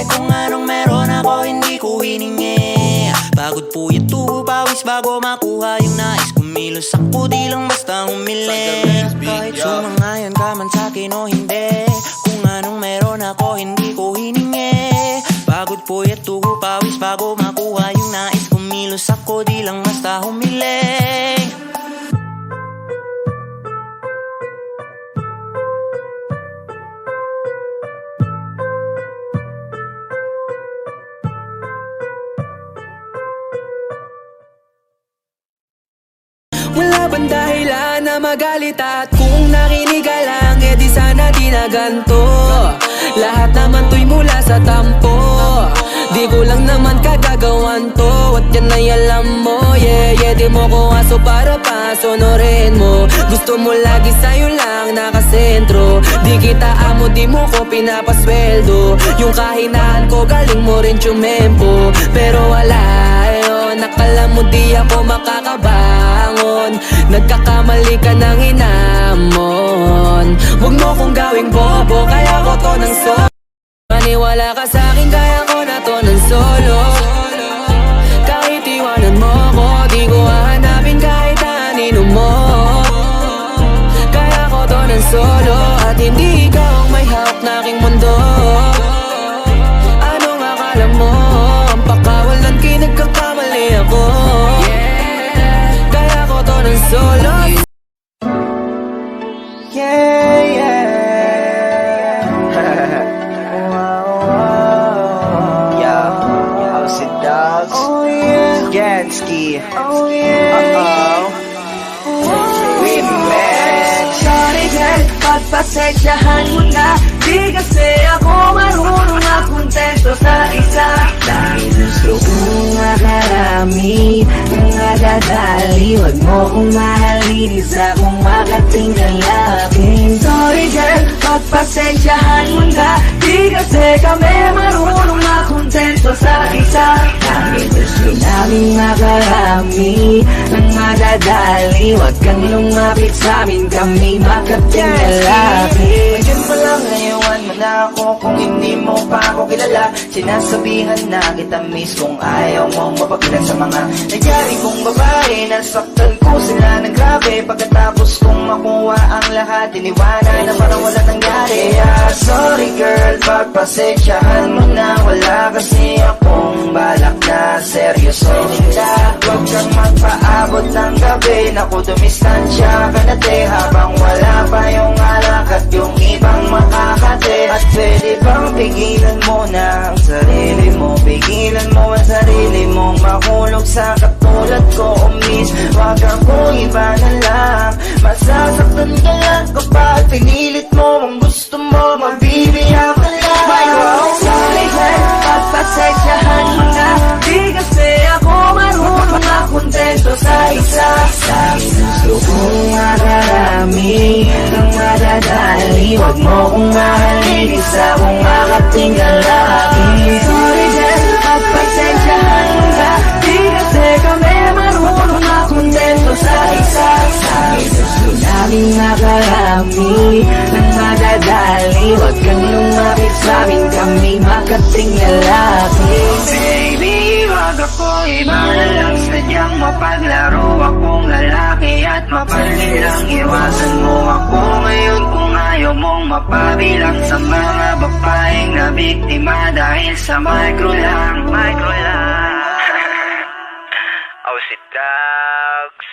kung anong meron ako hindi ko hiningi. Pagod puyat dugo pawis bago makuha yung nais. Kumilos ako di lang basta humiling. Kahit sumangayon ka man sa'kin o hindi, kung anong meron ako hindi ko hiningi. Pagod puyat dugo pawis bago makuha yung nais. Kumilos ako di lang basta humiling. Wala bang dahilan na magalit at kung nakinig ka lang, eh di sana di na ganto. Lahat naman to'y mula sa tampo, di ko lang naman kagagawan to. At yan ay alam mo, yeah, yeah. Di mo ko aso para pasonorin mo. Gusto mo lagi sa'yo lang nakasentro. Di kita amo, di mo ko pinapasweldo. Yung kahinaan ko galing mo rin tumempo. Pero wala yun, nakala mo di ako makakabangon. Nagkakamali ka ng hinamon. Huwag mo kong gawing bobo, kaya ko to ng solo. Maniwala ka sa'kin, kaya ko na to ng solo. Kahit iwanan mo ko, di ko hahanapin kahit anino mo. Kaya ko to ng solo, at hindi ikaw ang may hawak na aking mundo. Anong akala mo? Ang pakawalan kay nagkakamali ako. Kaya ko to ng solo. Yeah, yeah. Yo, how's it, dogs? Oh, yeah. Gansky. Oh, yeah. Remix. Sorry girl, pagpasensyahan mo na. Di kasi ako marunong na kontento sa isa. Dahil gusto kong makarami, nadadali. Huwag mo kong mahalin, isa kong makatinggal akin. Sorry girl, pagpasensyahan mo na. Di kasi kami marunong na kontento sa isa. Dahil gusto namin makarami, nang madadali. Huwag kang lumapit sa'min, kami makatinggal akin. Ngayon pa lang ngayon mo na ako, kung hindi mo pa ako kilala. Sinasabihan na kita miss kung ayaw mong mapagilan sa mga nangyari kong babae. Nasaktan ko sila ng grabe, pagkatapos kong makuha ang lahat, iniwanan na parang wala nangyari. Sorry girl, pagpasensyahan mo na. Wala kasi akong balak na seryosohin ka. Huwag kang magpaabot ng gabi, naku dumistansya ka na te. Habang wala pa yung alak at yung ibang makakate. At pwede bang pigilan mo na ang sarili mo, pigilan mo ang sarili mong mahulog sa katulad ko, miss. Wag akong iba na lang, masasaktan ka lang kapag pinilit mo ang gusto mo, mabibiyak ka lang. Sorry girl, pagpasensyahan mo na. Di kasi ako marunong na kontento sa isa. Dahil gusto kong makarami, nang madadali. Huwag mo kong mahalin, isa kong makatinggal akin. Sorry girl, pagpasensyahan mo na. Di kasi kami marunong na kontento sa isa. Dahil gusto namin makarami, nang madadali. Huwag kang lumapit sa'min, kami makatinggal akin. Baby, wag ako iba na lang, sadyang mapaglaro akong lalaki at Mapansin lang, iwasan mo ako ngayon kung ayaw mong mapabilang sa mga babaeng na biktima dahil sa micro lang. Oh, si Dogs.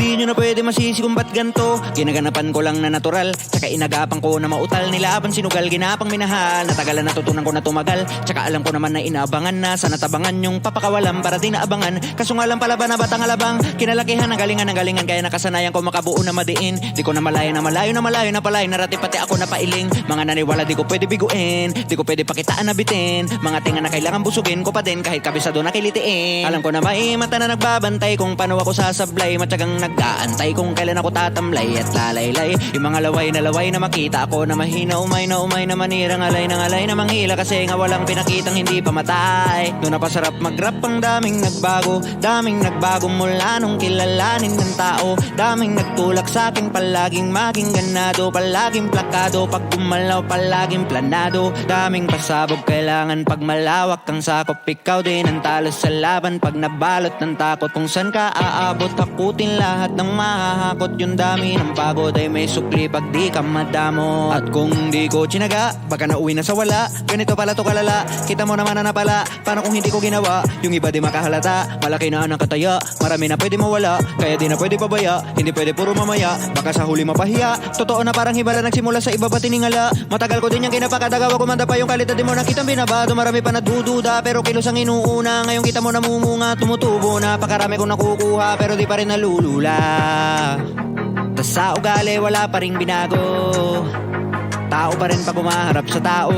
Di nyo na pwede masisi kung ba't ganto. Ginaganapan ko lang na natural, tsaka inagapan ko na mautal. Nilaban sinugal, ginapang minahal. Natagalan natutunan ko na tumagal, tsaka alam ko naman na inaabangan na. Sana tabangan yung papakawalan para di naabangan. Kaso nga lang pala ba na batang alabang. Kinalakihan ng galingan, kaya nakasanayan ko makabuo na madiin. Di ko na malayo na palay. Narati pati ako na pailing. Mga naniwala di ko pwede biguin, di ko pwede pakitaan na bitin. Mga tinga na kailangan busugin ko pa din kahit kabisado na kilitiin. Alam ko na may mata na nagbabantay kung paano ako sasablay. Matyagang nag-aantay kung kailan ako tatamlay at lalaylay. Yung mga laway na makita ako na mahina, umay na manirang alay na manghila. Kasi nga walang pinakitang hindi pa matay. Doon napasarap mag-rap, ang daming nagbago mula nung kilalanin ng tao. Daming nagtulak sa akin, palaging maging ganado, palaging plakado, pag gumalaw palaging planado. Daming pasabog kailangan pag malawak ang sakop. Ikaw din ang talo sa laban pag nabalot ng takot. Kung saan ka aabot, takutin lahat ng mahahakot. Yung dami ng pagod ay may sukli pag di ka madamo. At kung di ko tsinaga, baka nauwi na sa wala. Ganito pala to kalala, kita mo naman na napala. Paano kung hindi ko ginawa? Yung iba di makahalata, malaki na ang kataya. Marami na pwede mawala, kaya di na pwede pabaya. Hindi pwede puro mamaya, baka sa huli mapahiya. Totoo na parang hibala nagsimula sa iba ba tiningala. Matagal ko din yung kinapakadagawa, kumanda pa yung kalidad. Di mo nakitang binabado, marami pa nadududa, pero kilos ang inuuna. Ngayon kita mo namumunga, tumutubo. Napakarami kong nakukuha, pero di pa rin nalulula. Tas sa ugali wala pa ring binago, tao pa rin pag umaharap sa tao.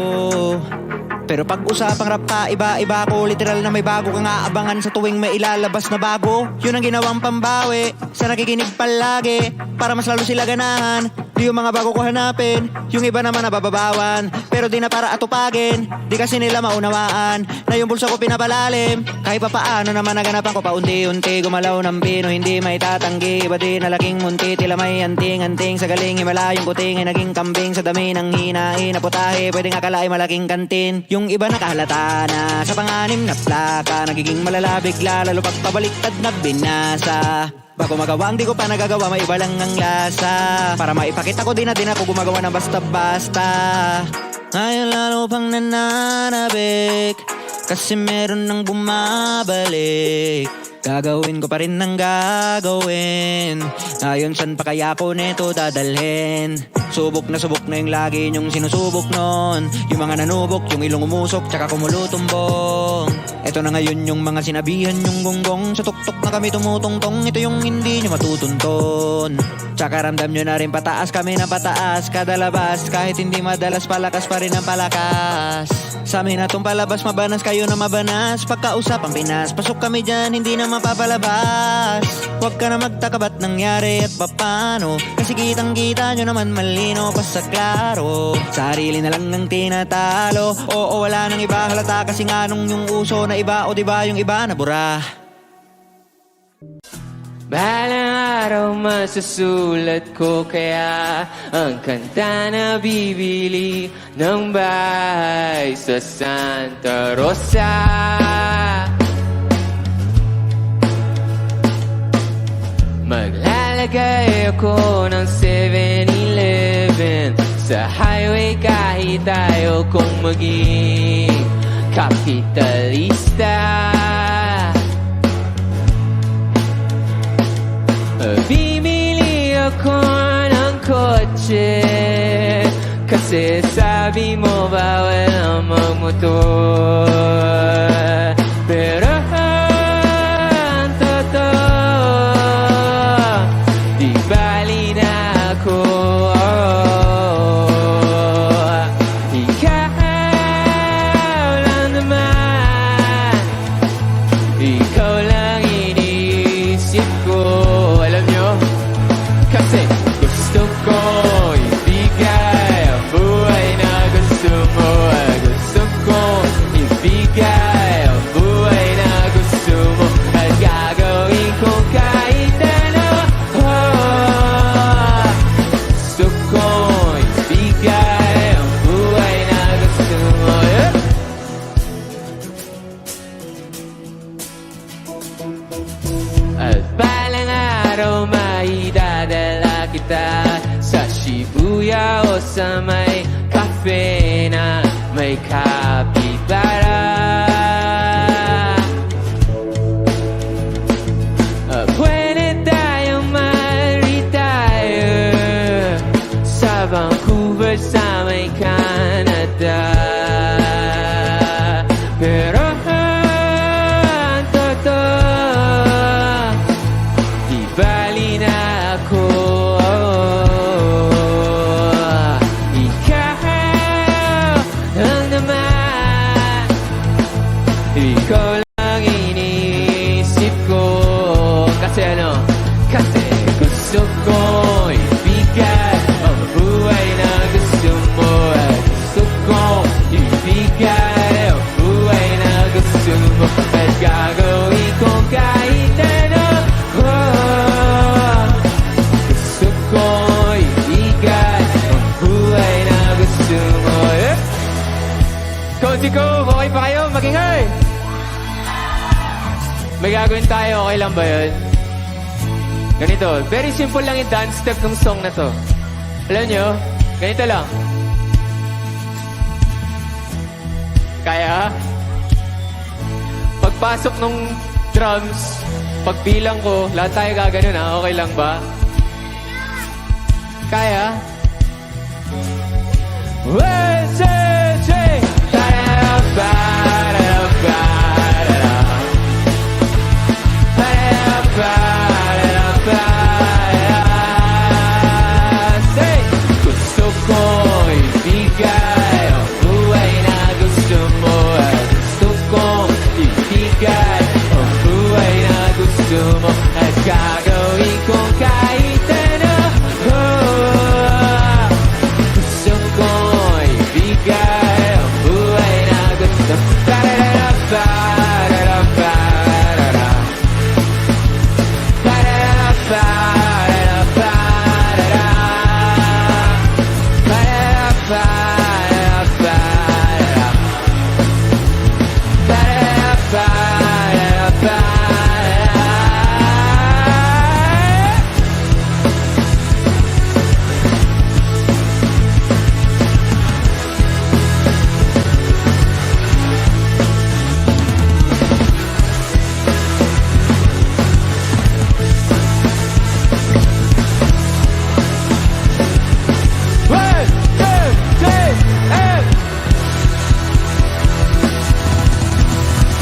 Pero pag usapang rap ka, iba-iba ko. Literal na may bago kang aabangan sa tuwing may ilalabas na bago. Yun ang ginawang pambawi sa nakikinig palagi, para mas lalo sila ganahan. Di yung mga bago ko hanapin, yung iba naman nabababawan. Pero di na para atupagin, di kasi nila maunawaan na yung bulsa ko pinapalalim. Kahit pa paano naman naganapan ko paunti-unti. Gumalaw ng pino, hindi may tatanggi. Iba din na laking munti, tila may anting-anting. Sa galing himala yung kuting ay naging kambing. Sa dami ng hinain na putahe, pwedeng akalain malaking kantin. Yung iba nakahalata na sa panganim na plaka, nagiging malala bigla, lalo pagpabaliktad na binasa. Bago magawa ang di ko pa nagagawa, may iba lang ang lasa. Para maipakita ko din ako gumagawa ng basta-basta. Ngayon lalo pang nananabik, kasi meron nang bumabalik. Gagawin ko pa rin ng gagawin. Ngayon saan pa kaya ko neto dadalhin? Subok na yung lagi nyong sinusubok nun. Yung mga nanubok, yung ilong umusok, tsaka kumulutumbong. Eto na ngayon yung mga sinabihan yung gonggong. Sa tuktok na kami tumutungtong, ito yung hindi nyo matutunton. Tsaka ramdam nyo na rin pataas kami na pataas. Kada labas, kahit hindi madalas, palakas pa rin ang palakas. Sa amin na tong palabas, mabanas kayo na mabanas. Pagkausap ang Pinas, pasok kami dyan, hindi na mapapalabas. Huwag ka na magtaka ba't nangyari at papano, kasi kitang-kita nyo naman malino pa sa klaro. Sarili na lang ang tinatalo, oo wala nang iba halata. Kasi nga nung yung uso na iba, o diba yung iba na bura. Balang araw masusulat ko kaya ang kanta na bibili ng bahay sa Santa Rosa. Maglalagay ako ng 7-Eleven sa highway kahit tayo kung maging kapitalista. Bibili ako ng kotse kasi sabi mo bawal ang magmotor. Pero ang totoo, di bali na ako. Ikaw lang naman, ikaw lang iniisip ko. Kasi gusto ko ibigay ang buhay na gusto mo. Gusto ko ibigay araw maidadala kita sa Shibuya o sa may cafe na may kapitbahay. Pwede tayong ma-retire sa Vancouver sa may Canada. Pero ang totoo, di bali na ako. Ikaw lang naman, ikaw lang iniisip ko. Kasi kasi gusto ko ibigay ang buhay na gusto mo. At gusto ko ibigay ang buhay na gusto mo. At gagawin ko kahit ano. Gusto ko ibigay ang buhay na gusto mo. Konti ko, okay pa kayo? Magingay! May gagawin tayo, okay lang ba yun? Ganito, very simple lang yung dance step ng song na to. Alam nyo, ganito lang. Kaya? Pagpasok ng drums, pagbilang ko, lahat tayo gaganon ha, okay lang ba? Kaya? 1, 2, 3! Gusto ko ibigay ang buhay na gusto mo. At gusto ko ibigay ang buhay na gusto mo. At gagawin ko kahit ano. Gusto ko ibigay ang buhay na gusto mo.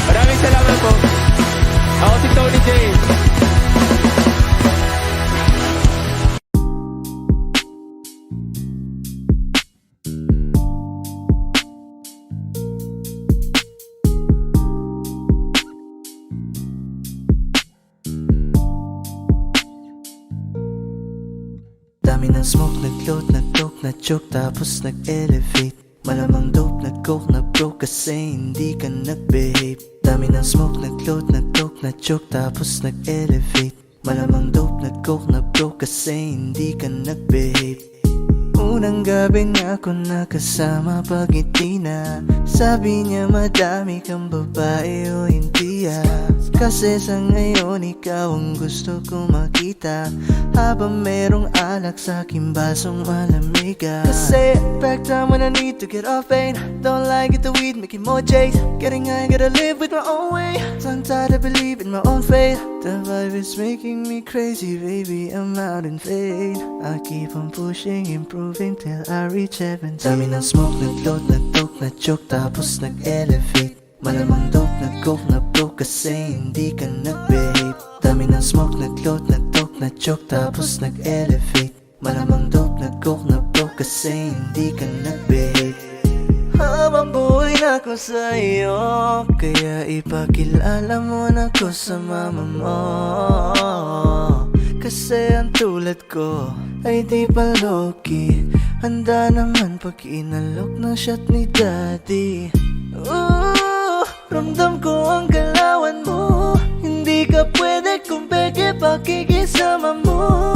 Maraming salamat po. Ako si Tony J. Dami ng smoke, nag-load, nag-dope, na-choke, tapos nag-elevate. Malamang dope, nag-coke, na-broke kasi hindi ka nag-behave. Dami ng smoke, nag-load, nag-dope, na-choke, tapos nag-elevate. Malamang dope, nag-coke, na-broke kasi hindi ka nag-behave. Unang gabi niya ako nakasama pag ngiti na. Sabi niya madami kang babae o hindi Kasi sa ngayon ikaw ang gusto ko makita. Habang merong alak sa aking basong malamig Kasi back time when I need to get off pain. Don't like it the weed making more chase. Getting high gotta live with my own way. So I'm tired of believing my own fate. The vibe is making me crazy baby, I'm out in vain. I keep on pushing, improving till I reach heaven. Dami ng smoke, nag-load, nag-dope, na-choke, tapos nag-elevate. Malamang dope, nag-coke, na-broke kasi hindi ka nag-behave. Dami ng smoke, nag-load, nag-dope, na-choke, tapos nag-elevate. Malamang dope, nag-coke, na-broke kasi hindi ka nag-behave. Habang buhay na ako sa'yo, kaya ipakilala mo na ko sa mama mo. Kasi ang tulad ko ay di pa low-key. Handa naman pag inalok ng shot ni daddy. Ramdam ko ang galawan mo. Hindi ka pwede kung peke pakikisama mo.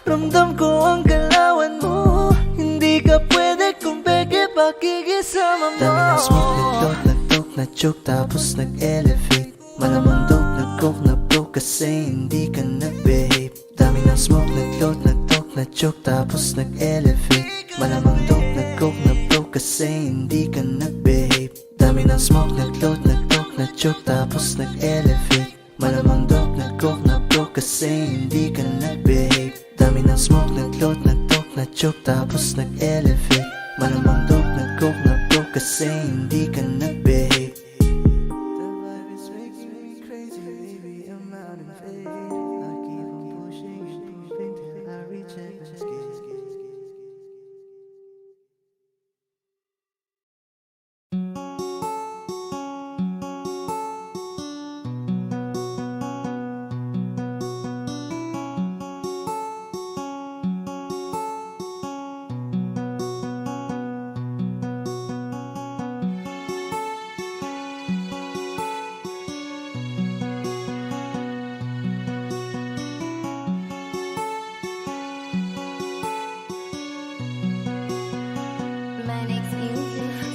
Ramdam ko ang galawan mo. Hindi ka pwede kung peke pakikisama mo. Dami ng smoke, nag-load, nag-dope, na-choke, tapos nag-elevate. Malamang dope, nag-coke, na-broke kasi hindi ka nag-behave. Dami ng smoke, nag-load, nag-talk, nag-joke, tapos nag-elevate. Malamang dope, nag-coke, na-broke kasi hindi ka nag-behave. Dami ng smoke, nag-load, nag-talk, nag-joke, tapos nag-elevate. Malamang dope, nag-coke, na-broke kasi hindi ka nag-behave. Dami ng smoke, nag-load, nag-talk, nag-joke, tapos nag-elevate. Malamang dope, nag-coke, na-broke kasi hindi ka nag-behave.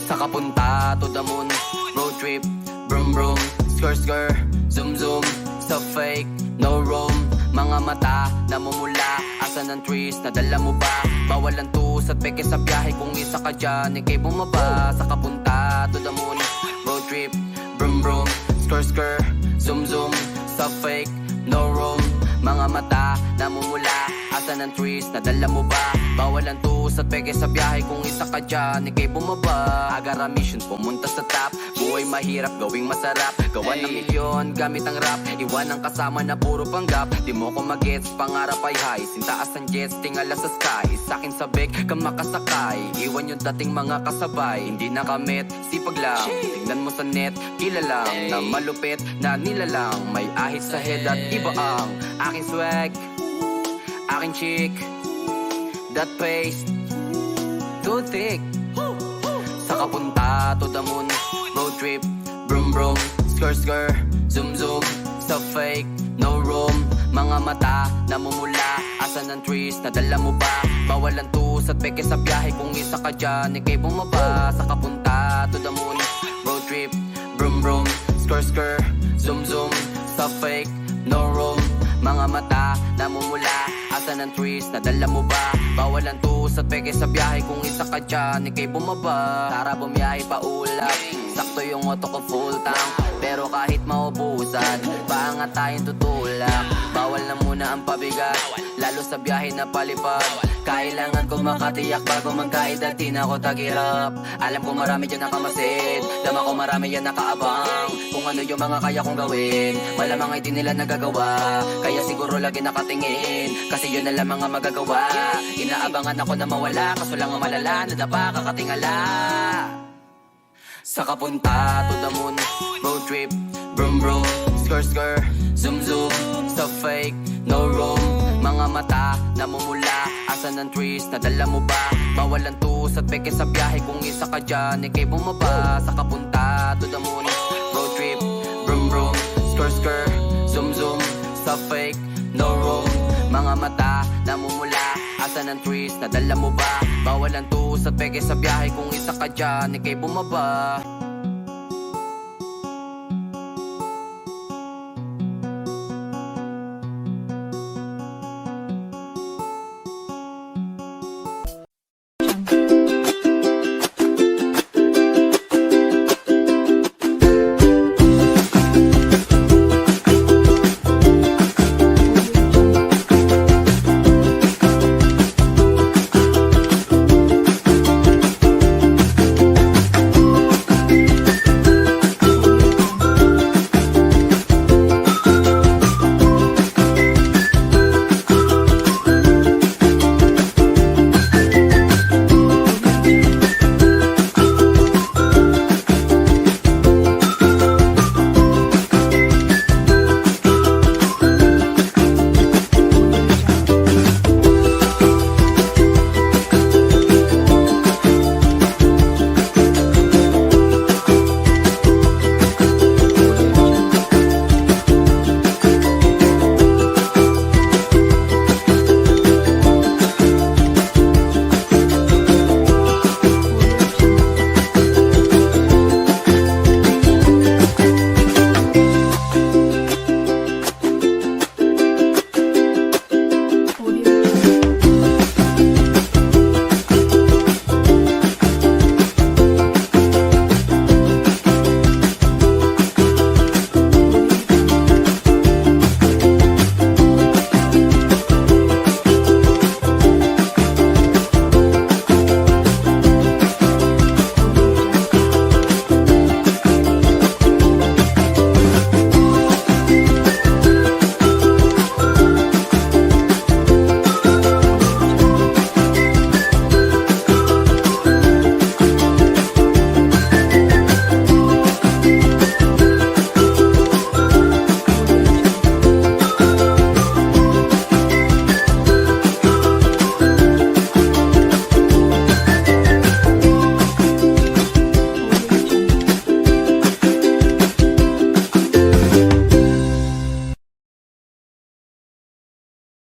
Saka punta to the moon, road trip, brum brum, skr skr, zoom zoom, sa fake, no room. Mga mata, namumula, asan ang trees, nadala mo ba? Bawal ang tus at peke sa biyahe, kung isa ka dyan, ikay bumaba. Saka punta to the moon, road trip, brum brum, skr skr, zoom zoom, sa fake, no room. Mga mata, namumula, asan ang trees, nadala mo ba? Bawal ang tus at peke sa biyahe, kung isa ka dyan, ikay bumaba. Agara mission, pumunta sa top, buhay mahirap, gawing masarap. Gawa ng milyon, gamit ang rap, iwan ang kasama na puro panggap. Di mo ko magets, pangarap ay high, sintaas ang jets, tingala sa sky. Sa'kin sabik, ka makasakay, iwan yung dating mga kasabay. Hindi nakamit, sipag lang, tignan mo sa net, kilalang na malupit na nilalang. May ahit sa head at iba ang aking swag, aking chick, that paste, too thick. Saka punta to the moon, road trip, brum brum, skr skr, zoom zoom, sa fake, no room. Mga mata, namumula, asan ang trees, nadala mo ba? Bawal ang tus at peke sa biyahe, kung isa ka dyan, ikay bumaba. Saka punta to the moon, road trip, brum brum, skr skr, zoom zoom, sa fake, no room. Mga mata, namumula, asan ang trees, nadala mo ba? Bawal ang tus at peke sa biyahe, kung isa ka dyan, ikay bumaba. Tara bumiyahe pa ulap, sakto yung auto ko full tank. Pero kahit maubusan, paangat tayong tutulak. Bawal na muna ang pabigat, lalo sa biyahe na palipad. Kailangan ko makatiyak bago magkaedad, di na ako tagirap. Alam ko marami dyan nakamasid, dama ko marami yan nakaabang. Kung ano yung mga kaya kong gawin, malamang ay di nila nagagawa. Kaya siguro lagi nakatingin, kasi yun na lang mga magagawa. Inaabangan ako na mawala, kaso lang ang malala, nadapa kakatingala. Saka punta to the moon, road trip, brum brum, skr skr, zoom zoom, sa fake, no room. Mga mata, namumula, asan ang trees, nadala mo ba? Bawal ang tus at peke sa biyahe, kung isa ka dyan, ikay bumaba. Saka punta to the moon, road trip, brum brum, skr skr, zoom zoom, sa fake, no room. Mga mata, namumula, asan ang trees, nadala mo ba? Bawal ang tus at peke sa biyahe, kung isa ka dyan, ikay bumaba.